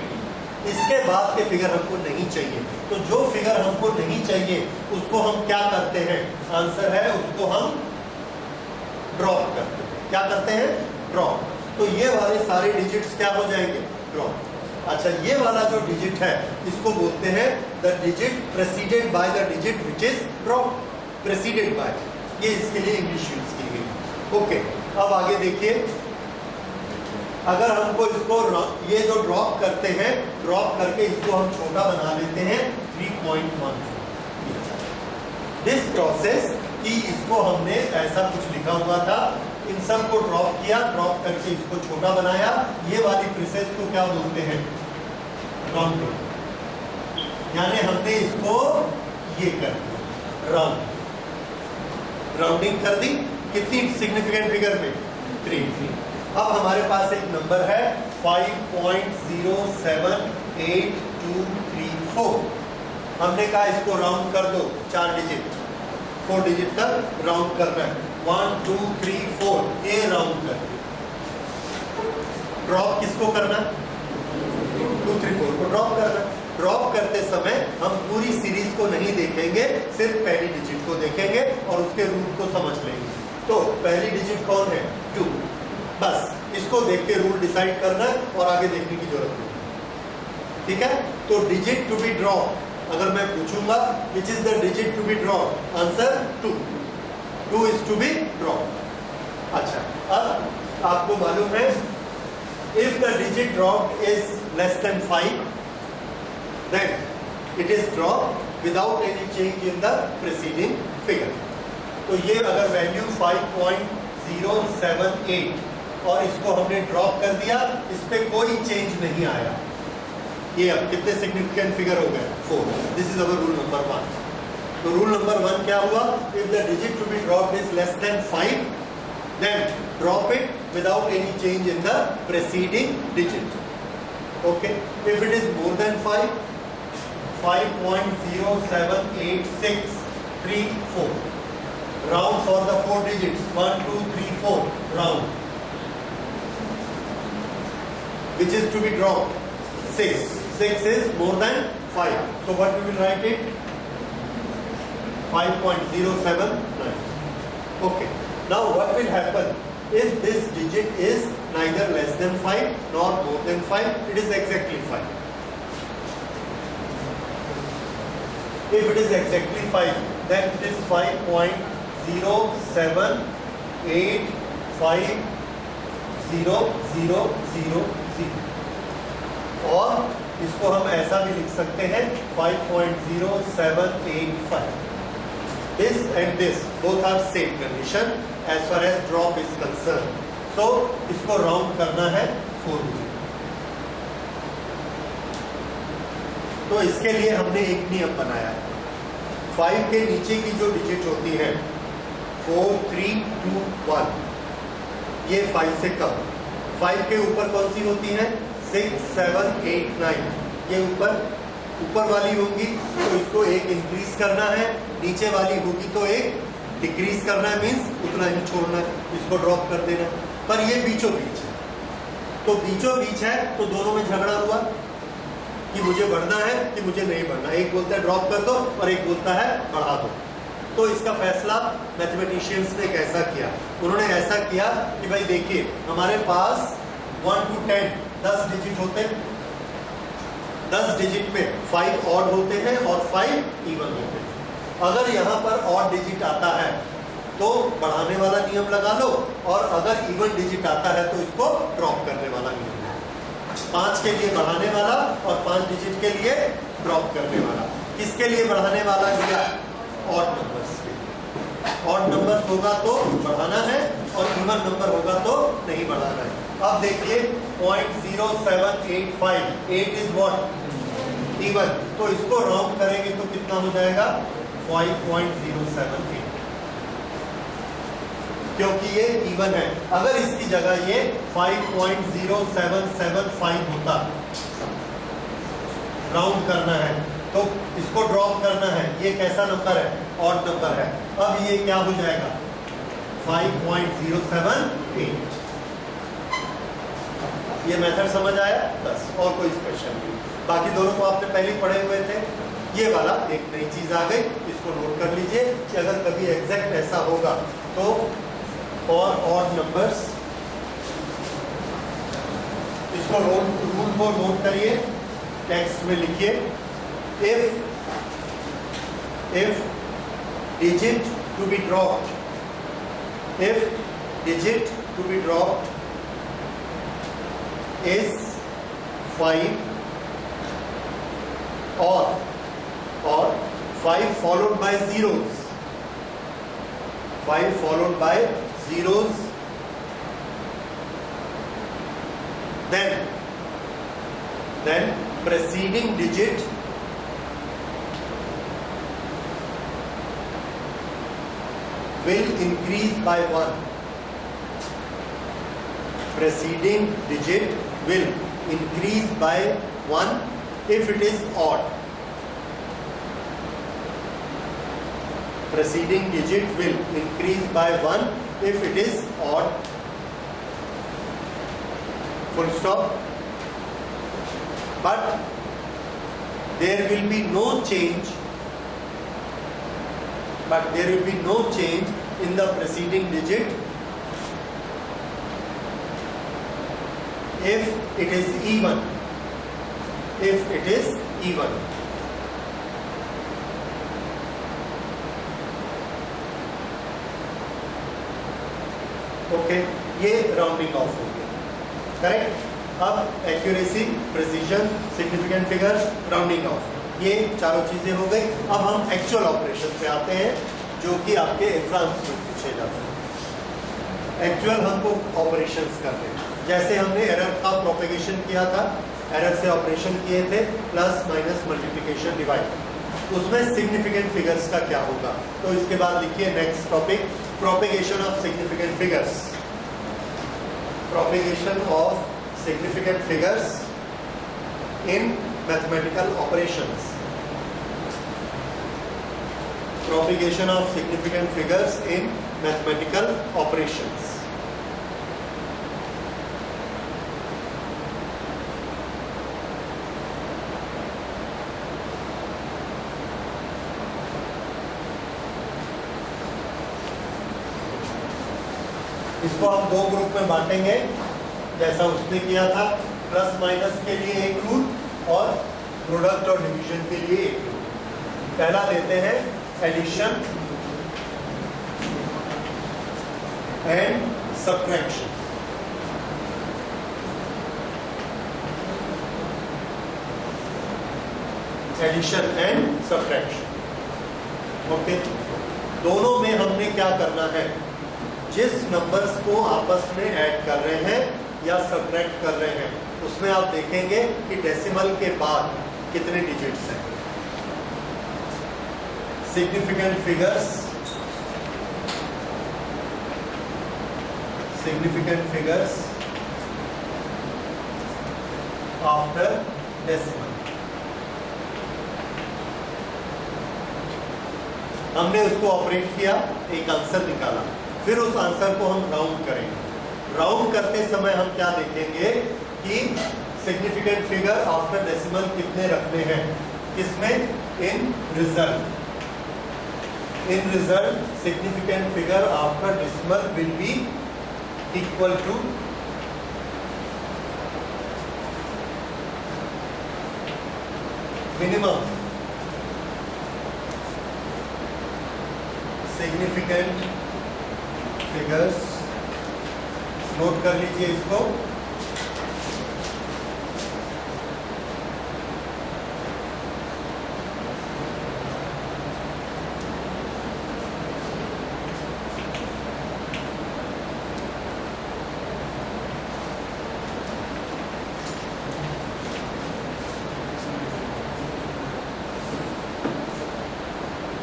इसके बाद के फिगर हमको नहीं चाहिए। तो जो फिगर हमको नहीं चाहिए उसको हम क्या करते हैं? आंसर है, उसको हम ड्रॉप करते हैं। क्या करते हैं? ड्रॉप। तो ये वाले सारे डिजिट्स क्या हो जाएंगे? ड्रॉप। अच्छा, ये वाला जो डिजिट है इसको बोलते हैं the digit preceded by the digit which is drop. Preceded by, ये इसके लिए इंग्लिश यूज की गई। ओके, अब आगे देखिए, अगर हमको इसको ये जो ड्रॉप करते हैं, ड्रॉप करके इसको हम छोटा बना लेते हैं 3.1। दिस प्रोसेस कि इसको हमने ऐसा कुछ लिखा हुआ था, इन सब को ड्रॉप किया, ड्रॉप करके इसको छोटा बनाया। ये वाली प्रोसेस को क्या बोलते हैं? राउंडिंग। यानी हमने इसको ये कर दिया, राउंडिंग कर दी। कितनी सिग्निफिकेंट फिगर में? 3। अब हमारे पास एक नंबर है 5.078234। हमने कहा इसको राउंड कर दो 4 डिजिट, 4 डिजिट तक राउंड करना है। 1, 2, 3, 4, ये राउंड कर दिया। ड्रॉप किसको करना? 2, 3, 4 को ड्रॉप करना। ड्रॉप करते समय हम पूरी सीरीज को नहीं देखेंगे, सिर्फ पहली डिजिट को देखेंगे और उसके रूट को समझ लेंगे। तो पहली डिजिट कौन है? 2। बस इसको देख के रूल डिसाइड करना है और आगे देखने की जरूरत नहीं। ठीक है, तो डिजिट टू बी ड्रॉप अगर मैं पूछूंगा which is the digit to be drop, answer 2। 2 is to be drop. अच्छा, अब आपको मालूम है if the digit drop is less than 5 then it is dropped without any change in the preceding figure। तो ये अगर वैल्यू 5.078 और इसको हमने ड्रॉप कर दिया, इस पे कोई चेंज नहीं आया, ये अब कितने सिग्निफिकेंट फिगर हो गए? 4। This is our rule number 1। तो रूल नंबर 1 क्या हुआ? If the digit to be dropped is less than 5 then drop it without any change in the preceding digit। okay, if it is more than 5, 5.07864, round for the 4 digits, 1 2 3 4, round, which is to be dropped? 6 is more than 5, so what we will write it? 5.079। okay, now what will happen if this digit is neither less than 5 nor more than 5? It is exactly 5। if it is exactly 5 then it is 5.0785000, और इसको हम ऐसा भी लिख सकते हैं 5.0785। this and this both are same condition as far as drop is concerned, so इसको राउंड करना है 4 digit। तो इसके लिए हमने एक नियम बनाया है, 5 के नीचे की जो डिजिट होती है 4 3 2 1, ये 5 से कम। 5 के ऊपर कौन सी होती है? 6 7 8 9, ये ऊपर वाली होगी तो इसको एक इंक्रीज करना है, नीचे वाली होगी तो एक डिक्रीज करना है, मीन्स उतना ही छोड़ना है, इसको ड्रॉप कर देना। पर ये बीचों बीच है, तो बीचों बीच है तो दोनों में झगड़ा हुआ कि मुझे बढ़ना है कि मुझे नहीं बढ़ना। एक बोलता है ड्रॉप कर दो और एक बोलता है बढ़ा दो। तो इसका फैसला मैथमेटिशियंस ने कैसा किया? उन्होंने ऐसा किया कि भाई देखिए, हमारे पास 1 to 10 10 डिजिट होते हैं, 10 डिजिट में 5 ऑड होते हैं और 5 इवन होते हैं। अगर यहाँ पर ऑड डिजिट आता है तो बढ़ाने वाला नियम लगा लो, और अगर इवन डिजिट आता है तो इसको ड्रॉप करने वाला नियम। 5 के लिए बढ़ाने वाला और 5 डिजिट के लिए ड्रॉप करने वाला। किसके लिए बढ़ाने वाला दिया? ऑड नंबर्स के लिए। ऑड नंबर्स होगा तो बढ़ाना है और इवन नंबर होगा तो नहीं बढ़ाना है। अब देखिए 0.0785, 8 इज व्हाट? इवन। तो इसको राउंड करेंगे तो कितना हो जाएगा? 5.078, क्योंकि ये इवन है। अगर इसकी जगह ये 5.0775 होता, राउंड करना है तो इसको ड्रॉप करना है, ये कैसा नंबर है? ऑड नंबर है। अब ये क्या हो जाएगा? 5.078। ये मेथड समझ आया? बस, और कोई स्पेशल नहीं। बाकी दोनों को आपने पहले पढ़े हुए थे। ये वाला एक नई चीज आ गई, इसको नोट कर लीजिए कि अगर कभी एग्जैक्ट ऐसा होगा तो और ऑड नंबर्स, इसको रूल को नोट करिए, टेक्स्ट में लिखिए। If digit to be dropped, if digit to be dropped is 5 or 5 followed by zeros, 5 followed by zeros, then preceding digit will increase by 1. Preceding digit will increase by 1 if it is odd. Preceding digit will increase by 1 if it is odd. Full stop. But there will be no change, but there will be no change in the preceding digit if it is even. If it is even. Okay, ये राउंडिंग ऑफ हो गया, करेक्ट। अब accuracy, precision, significant figures, rounding off, ये चारों चीजें हो गई। अब हम एक्चुअल ऑपरेशन पे आते हैं जो कि आपके एग्जाम्स में पूछे जाते हैं। एक्चुअल हमको ऑपरेशंस करते हैं, जैसे हमने एरर का प्रोपेगेशन किया था, एरर से ऑपरेशन किए थे, प्लस माइनस मल्टीप्लिकेशन डिवाइड, उसमें सिग्निफिकेंट फिगर्स का क्या होगा। तो इसके बाद लिखिए next topic, propagation of significant figures. Propagation of significant figures in mathematical operations. Propagation of significant figures in mathematical operations. इसको हम दो ग्रुप में बांटेंगे, जैसा उसने किया था, प्लस माइनस के लिए एक रूल और प्रोडक्ट और डिवीजन के लिए एक रूल। पहला लेते हैं addition and subtraction. Addition and subtraction, okay. दोनों में हमने क्या करना है, जिस नंबर्स को आपस में ऐड कर रहे हैं या सब्ट्रैक्ट कर रहे हैं, उसमें आप देखेंगे कि डेसिमल के बाद कितने डिजिट्स हैं। Significant figures, significant figures after decimal. हमने उसको ऑपरेट किया, एक आंसर निकाला, फिर उस आंसर को हम राउंड करेंगे। राउंड करते समय हम क्या देखेंगे कि सिग्निफिकेंट फिगर आफ्टर डेसिमल कितने रखने हैं, किसमें, in result. In result significant figure after decimal will be equal to minimum significant figures. Note कर लीजिए इसको,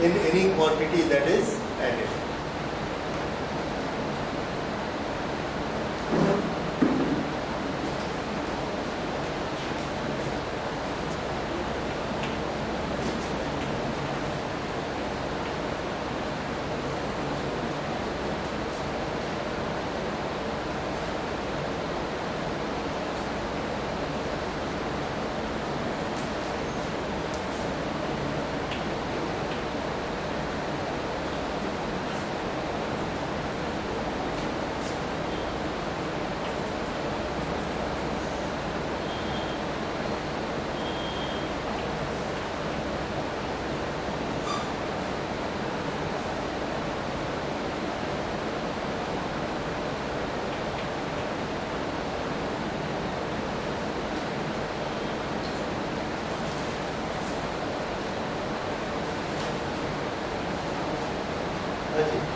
in any quantity that is added.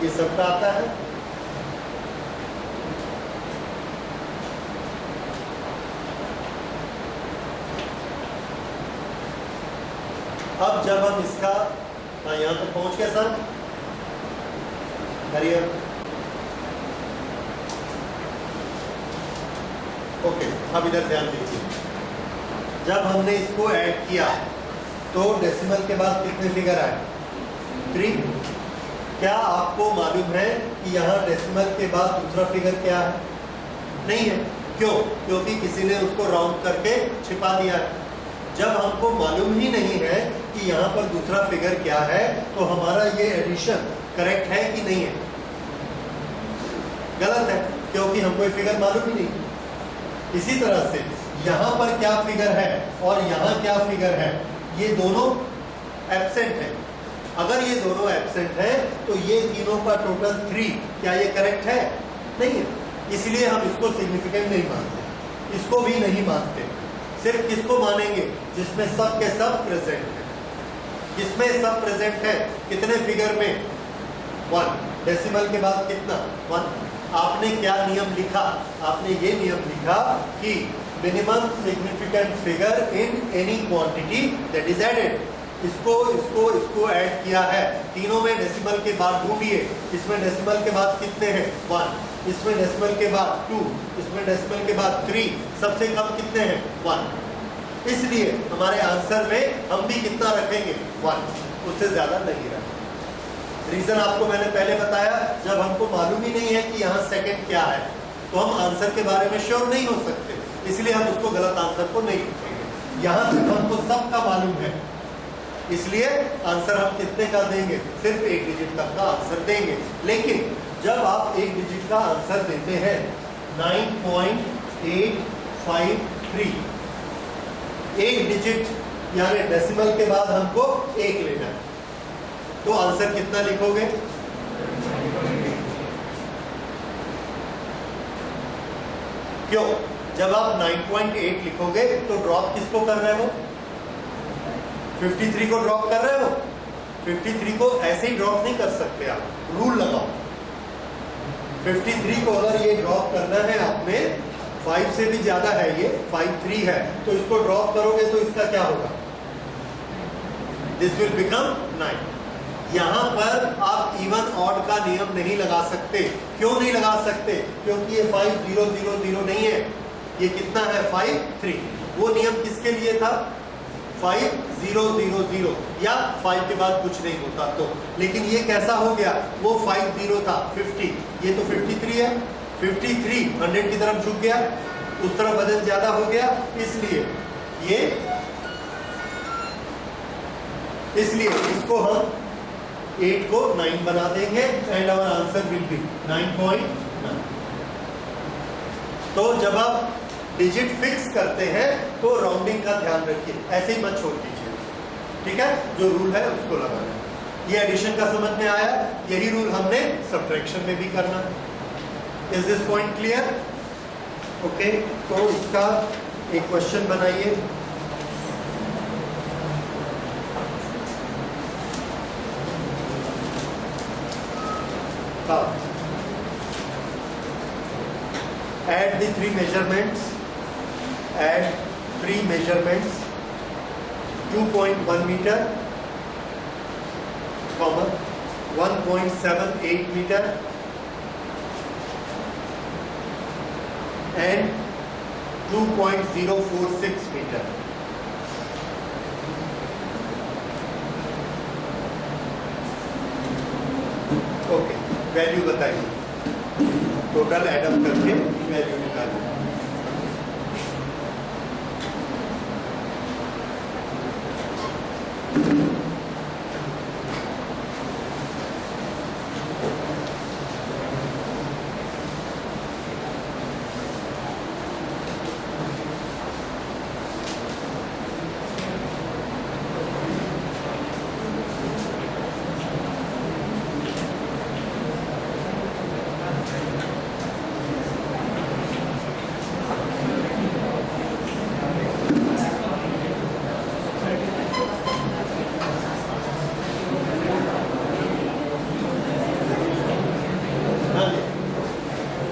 ये सबका आता है। अब जब हम इसका यहाँ तक पहुंच गए सर, हरियर, ओके। अब इधर ध्यान दीजिए, जब हमने इसको ऐड किया तो डेसिमल के बाद कितने फिगर आए, 3। क्या आपको मालूम है कि यहाँ डेसिमल के बाद दूसरा फिगर क्या है? नहीं है। क्यों? क्योंकि किसी ने उसको राउंड करके छिपा दिया है। जब हमको मालूम ही नहीं है कि यहाँ पर दूसरा फिगर क्या है, तो हमारा ये एडिशन करेक्ट है कि नहीं है? गलत है, क्योंकि हमको ये फिगर मालूम ही नहीं। इसी तरह से यहाँ पर क्या फिगर है और यहाँ क्या फिगर है, ये दोनों एब्सेंट है। अगर ये दोनों एब्सेंट है तो ये तीनों का टोटल 3, क्या ये करेक्ट है? नहीं है। इसलिए हम इसको सिग्निफिकेंट नहीं मानते, इसको भी नहीं मानते। सिर्फ किसको मानेंगे? जिसमें सब के सब प्रेजेंट है। जिसमें सब प्रेजेंट है, कितने फिगर में? 1। डेसिमल के बाद कितना? 1। आपने क्या नियम लिखा? आपने ये नियम लिखा कि minimum significant figure in any quantity that is added. इसको ऐड किया है। तीनों में डेसिमल के बाद ढूंढिए। इसमें डेसिमल के बाद कितने हैं? 1। इसमें डेसिमल के बाद 2, इसमें डेसिमल के बाद 3, सबसे कम कितने हैं? 1। इसलिए हमारे आंसर में हम भी कितना रखेंगे? 1, उससे ज्यादा नहीं रखेंगे। रीजन आपको मैंने पहले बताया, जब हमको मालूम ही नहीं है कि यहाँ सेकंड क्या है, तो हम आंसर के बारे में श्योर नहीं हो सकते, इसलिए हम उसको गलत आंसर को नहीं लिखेंगे। यहाँ से हमको सब का मालूम है, इसलिए आंसर हम कितने का देंगे? सिर्फ 1 डिजिट तक का आंसर देंगे। लेकिन जब आप 1 डिजिट का आंसर देते हैं 9.853, 1 डिजिट यानी डेसिमल के बाद हमको 1 लेना है, तो आंसर कितना लिखोगे? क्यों? जब आप 9.8 लिखोगे तो ड्रॉप किसको कर रहे हो? 53 को ड्रॉप कर रहे हो। 53 को ऐसे ही ड्रॉप नहीं कर सकते आप, रूल लगाओ। 53 को अगर ये ड्रॉप करना है आपने, 5 से भी ज्यादा है ये, 53 है, तो इसको ड्रॉप करोगे तो इसका क्या होगा? This will become 9। यहां पर आप इवन ऑड का नियम नहीं लगा सकते। क्यों नहीं लगा सकते? क्योंकि ये 5000 नहीं है, ये कितना है? 53। वो नियम किसके लिए था? 5000 या 5 के बाद कुछ नहीं होता तो। लेकिन ये कैसा हो गया? वो 50 था, 50, ये तो 53 है। 53 100 की तरफ झुक गया, उस तरफ वजन ज्यादा हो गया, इसलिए इसको हम 8 को 9 बना देंगे and our answer will be 9.9। तो जब आप डिजिट फिक्स करते हैं तो राउंडिंग का ध्यान रखिए, ऐसे ही मत छोड़ दीजिए, ठीक है? जो रूल है उसको लगाना है। ये एडिशन का समझ में आया, यही रूल हमने सब्ट्रैक्शन में भी करना है। Is this point clear? Okay, तो इसका एक क्वेश्चन बनाइए। Add the 3 measurements. Add 3 measurements. 2.1 meter, 1.78 meter, and 2.046 meter. Okay, value बताइए, टोटल एडअप करके वैल्यू निकालिए।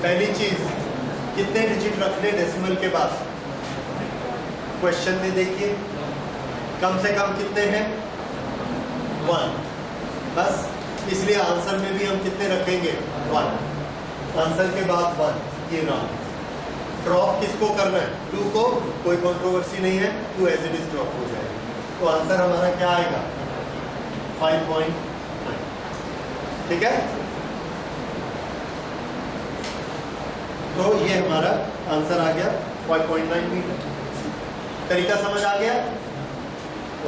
पहली चीज, कितने डिजिट रखने डेसिमल के बाद? क्वेश्चन में देखिए, कम से कम कितने हैं? 1। बस, इसलिए आंसर में भी हम कितने रखेंगे? 1। आंसर के बाद 1, ये राउंड। ड्रॉप किसको करना है? 2 को, कोई कंट्रोवर्सी नहीं है, 2 एज इट इज ड्रॉप हो जाएगा। तो आंसर हमारा क्या आएगा? 5.9। ठीक है? तो ये हमारा आंसर आ गया 5.9 मीटर। तरीका समझ आ गया?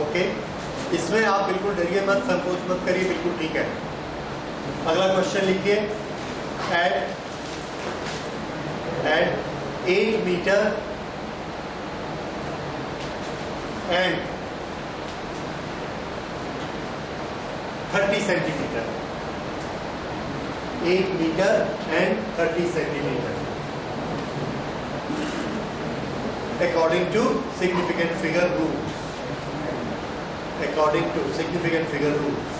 ओके, इसमें आप बिल्कुल डरिए मत, संकोच मत करिए, बिल्कुल ठीक है। अगला क्वेश्चन लिखिए, at 8 metre and 30 centimetre, 8 metre and 30 centimetre according to significant figure rules, according to significant figure rules.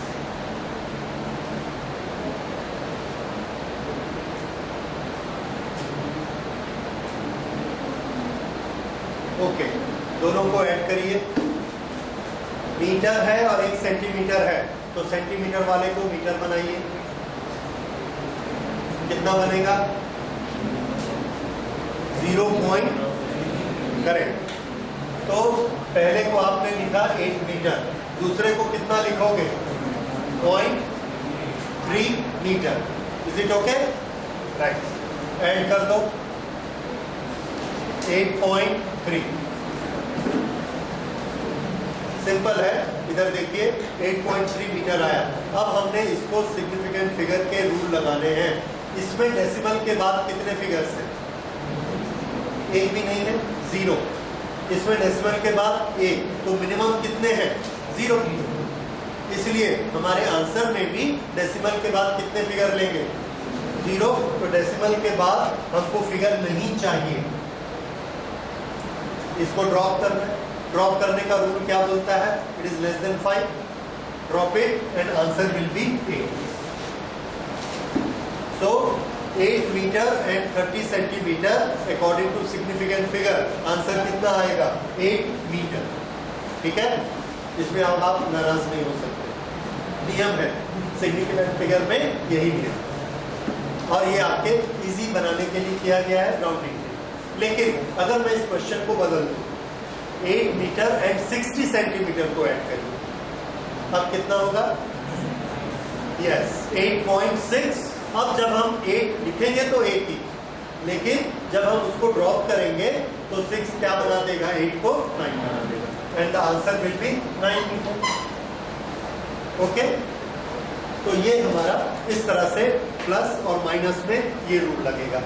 Okay, दोनों को ऐड करिए। मीटर है और 1 सेंटीमीटर है, तो सेंटीमीटर वाले को मीटर बनाइए। कितना बनेगा? 0. करेक्ट। तो पहले को आपने लिखा 8 मीटर, दूसरे को कितना लिखोगे? 0.3 metre. Is it okay? Right, add कर दो 8.3। सिंपल है, इधर देखिए 8.3 मीटर आया। अब हमने इसको सिग्निफिकेंट फिगर के रूल लगाने हैं। इसमें डेसिमल के बाद कितने फिगर्स हैं? एक भी नहीं है, 0। इसमें डेसिमल के बाद 1, तो मिनिमम कितने हैं? 0। इसलिए हमारे आंसर में भी डेसिमल के बाद कितने फिगर लेंगे? 0। तो डेसिमल के बाद हमको फिगर नहीं चाहिए, इसको ड्रॉप करना है। ड्रॉप करने का रूल क्या बोलता है? It is less than 5, drop it and answer will be 8। So 8 metre and 30 centimetre according to significant figure, answer कितना आएगा? 8 मीटर। ठीक है, इसमें अब आप नाराज नहीं हो सकते, नियम है सिग्निफिकेंट फिगर में, यही नियम। और ये आपके इजी बनाने के लिए किया गया है, राउंडिंग। लेकिन अगर मैं इस क्वेश्चन को बदल दूं, 8 मीटर एंड 60 सेंटीमीटर को ऐड करिए, अब कितना होगा? यस, 8.6। अब जब हम 8 लिखेंगे तो 8 ही, लेकिन जब हम उसको ड्रॉप करेंगे तो 6 क्या बना देगा? 8 को 9 बना देगा, and the answer will be 9 metre. Okay, तो ये हमारा इस तरह से प्लस और माइनस में ये रूल लगेगा।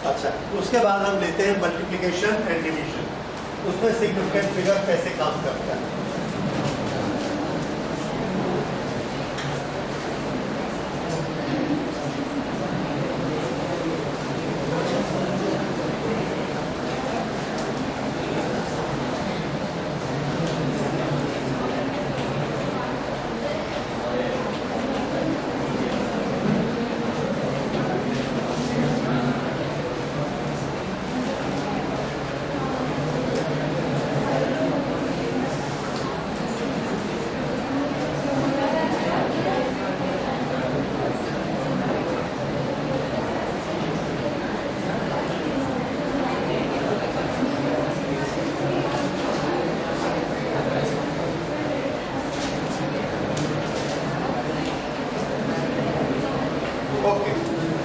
अच्छा, उसके बाद हम लेते हैं मल्टीप्लिकेशन एंड डिवीजन। उसमें सिग्निफिकेंट फिगर कैसे काम करता है?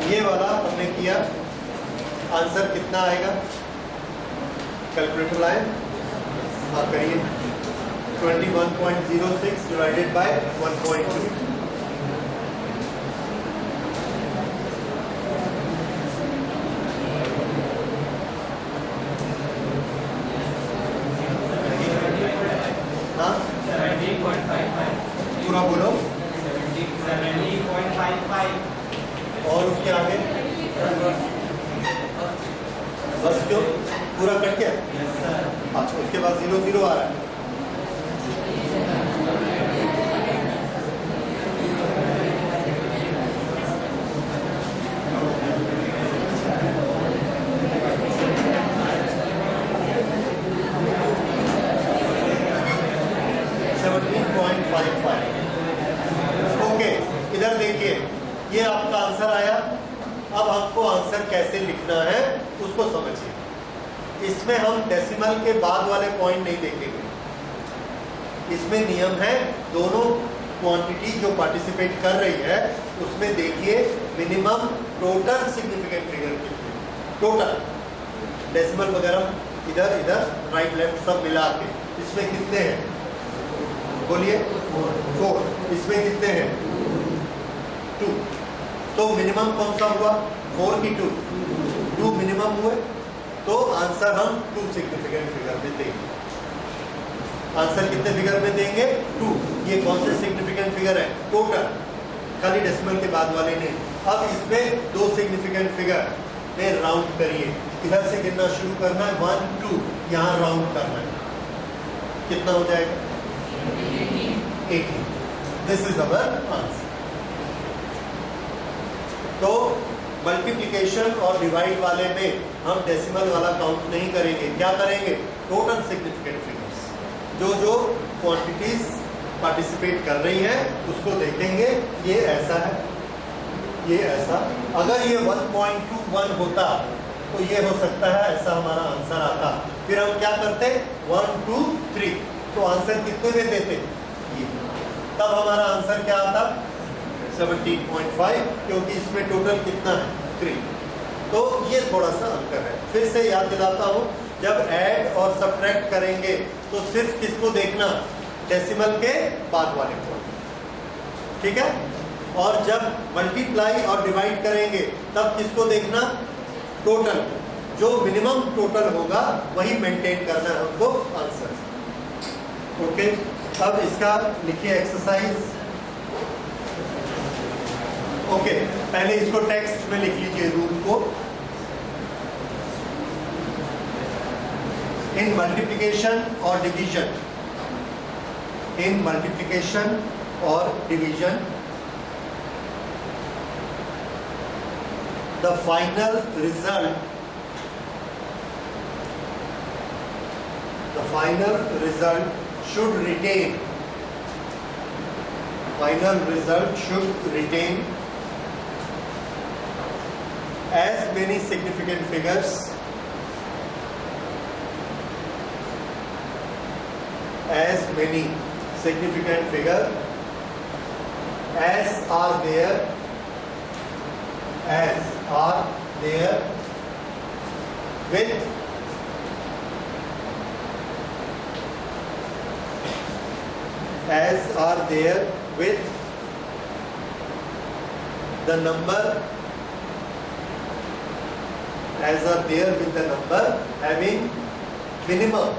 ये वाला हमने किया, आंसर कितना आएगा? कैलकुलेटर लाए, आप करिए। 21.06 डिवाइडेड बाय 1.2, हाँ पूरा बोलो। 70.55 और उसके आगे बस क्यों? पूरा कट गया? अच्छा, उसके बाद 0 0 आ रहा है। ओके, इधर देखिए, ये आपका आंसर आया। अब हमको आंसर कैसे लिखना है उसको समझिए। इसमें हम डेसिमल के बाद वाले पॉइंट नहीं देखेंगे। इसमें नियम है, दोनों क्वांटिटी जो पार्टिसिपेट कर रही है उसमें देखिए मिनिमम टोटल सिग्निफिकेंट फिगर कितने, टोटल डेसिमल वगैरह इधर इधर राइट लेफ्ट सब मिला के इसमें कितने हैं? बोलिए 4, इसमें कितने हैं 2, तो मिनिमम कौन सा हुआ 4 की 2 मिनिमम हुए, तो आंसर हम 2 सिग्निफिकेंट फिगर में देंगे। आंसर कितने फिगर में देंगे 2। ये कौन से सिग्निफिकेंट फिगर है टोटल, खाली डेसिमल के बाद वाले नहीं। अब इसमें 2 सिग्निफिकेंट फिगर में राउंड करिए, इधर से गिनना शुरू करना है 1 2, यहाँ राउंड करना है, कितना हो जाएगा 80। This is our answer. तो मल्टीप्लिकेशन और डिवाइड वाले में हम डेसिमल वाला काउंट नहीं करेंगे, क्या करेंगे टोटल सिग्निफिकेंट फिगर्स, जो क्वांटिटीज पार्टिसिपेट कर रही हैं उसको देखेंगे। ये ऐसा है, ये ऐसा, अगर ये 1.21 होता तो ये हो सकता है ऐसा हमारा आंसर आता। फिर हम क्या करते 1 2 3, तो आंसर कितने में देते ये, तब हमारा आंसर क्या आता 17.5, क्योंकि इसमें टोटल कितना है 3। तो ये थोड़ा सा अंतर है। फिर से याद दिलाता हूँ, जब ऐड और सब्ट्रैक्ट करेंगे तो सिर्फ किसको देखना डेसिमल के बाद वाले को, ठीक है। और जब मल्टीप्लाई और डिवाइड करेंगे तब किसको देखना टोटल, जो मिनिमम टोटल होगा वही मेंटेन करना है हमको आंसर। ओके, अब इसका लिखिए एक्सरसाइज। ओके, पहले इसको टेक्स्ट में लिख लीजिए रूल को। इन मल्टीप्लिकेशन और डिवीजन, इन मल्टीप्लिकेशन और division the final result should retain as many significant figures as are there with the number having minimum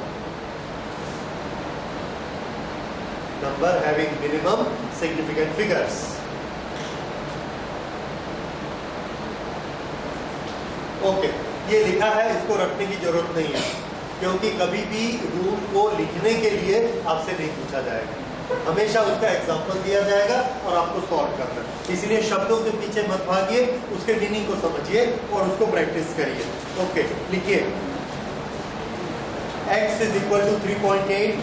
significant figures. Okay, ये लिखा है, इसको रखने की जरूरत नहीं है, क्योंकि कभी भी रूल को लिखने के लिए आपसे नहीं पूछा जाएगा, हमेशा उसका एग्जांपल दिया जाएगा और आपको सॉल्व करना है। इसलिए शब्दों के पीछे मत भागिए, उसके मीनिंग को समझिए और उसको प्रैक्टिस करिए। ओके, लिखिए x is equal to 3.8,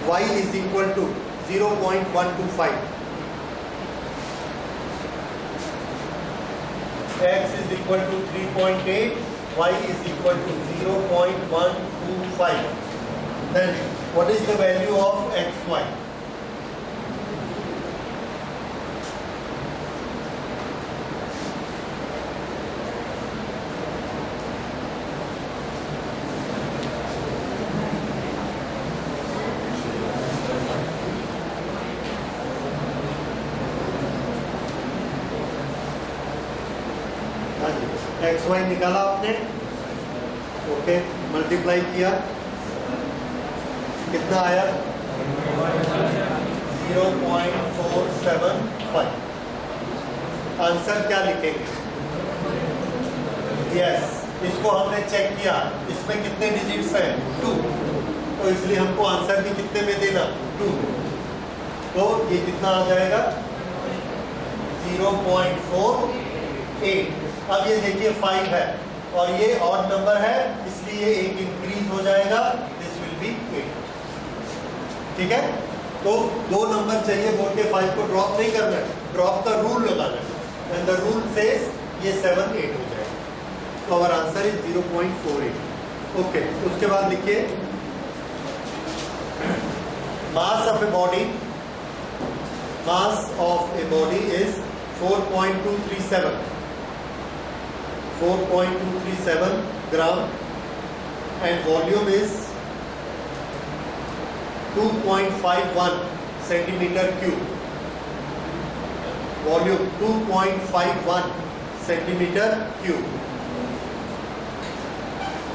y is equal to 0.125, x is equal to 3.8, y is equal to 0.125. Then what is the value of xy? XY निकाला आपने, ओके, मल्टीप्लाई किया, कितना आया 0.475। आंसर क्या लिखेंगे? यस, इसको हमने चेक किया, इसमें कितने डिजिट्स हैं 2, तो इसलिए हमको आंसर भी कितने में देना 2, तो ये कितना आ जाएगा 0.48। अब ये देखिए 5 है और ये ऑड नंबर है, इसलिए एक इंक्रीज हो जाएगा, दिस विल बी 8, ठीक है। तो 2 नंबर चाहिए बोल के 5 को ड्रॉप नहीं करना है, ड्रॉप का रूल लगाना है, एंड द रूल सेज ये 7 8 हो जाएगा। तो आवर आंसर इज 0.48। ओके, उसके बाद लिखिए mass of a body, mass of a body is 4.237 gram and volume is 2.51 centimetre cube, volume 2.51 centimetre cube.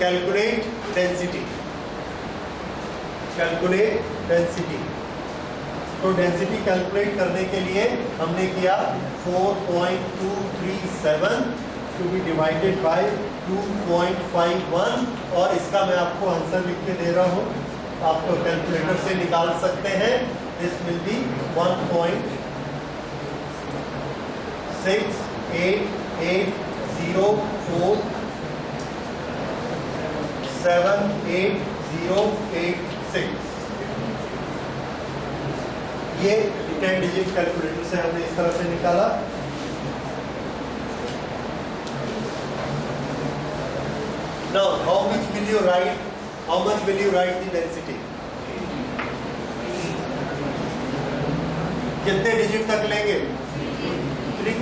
Calculate density, calculate density. तो डेंसिटी कैलकुलेट करने के लिए हमने किया 4.237 टू बी डिवाइडेड बाय 2.51, और इसका मैं आपको आंसर लिख के दे रहा हूँ, आप तो कैलकुलेटर से निकाल सकते हैं। This will be 1.6884780886। ये 10 डिजिट कैलकुलेटर से हमने इस तरह से निकाला। Now, how much will you write the density? कितने डिजिट तक लेंगे? 3।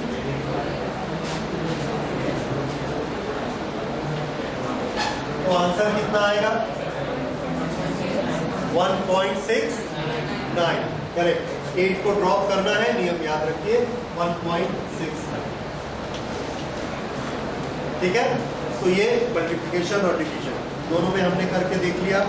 तो आंसर कितना आएगा? 1.69। करेक्ट। 8 को ड्रॉप करना है, नियम याद रखिए, 1.69। ठीक है, तो ये मल्टीप्लिकेशन और डिवीजन दोनों में हमने करके देख लिया।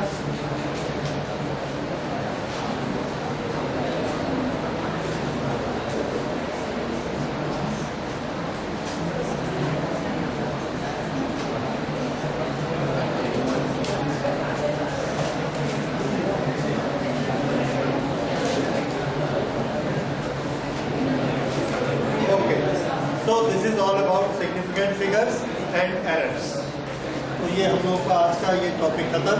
So this is all about significant figures and errors। तो ये हम लोग का आज का ये टॉपिक खत्म।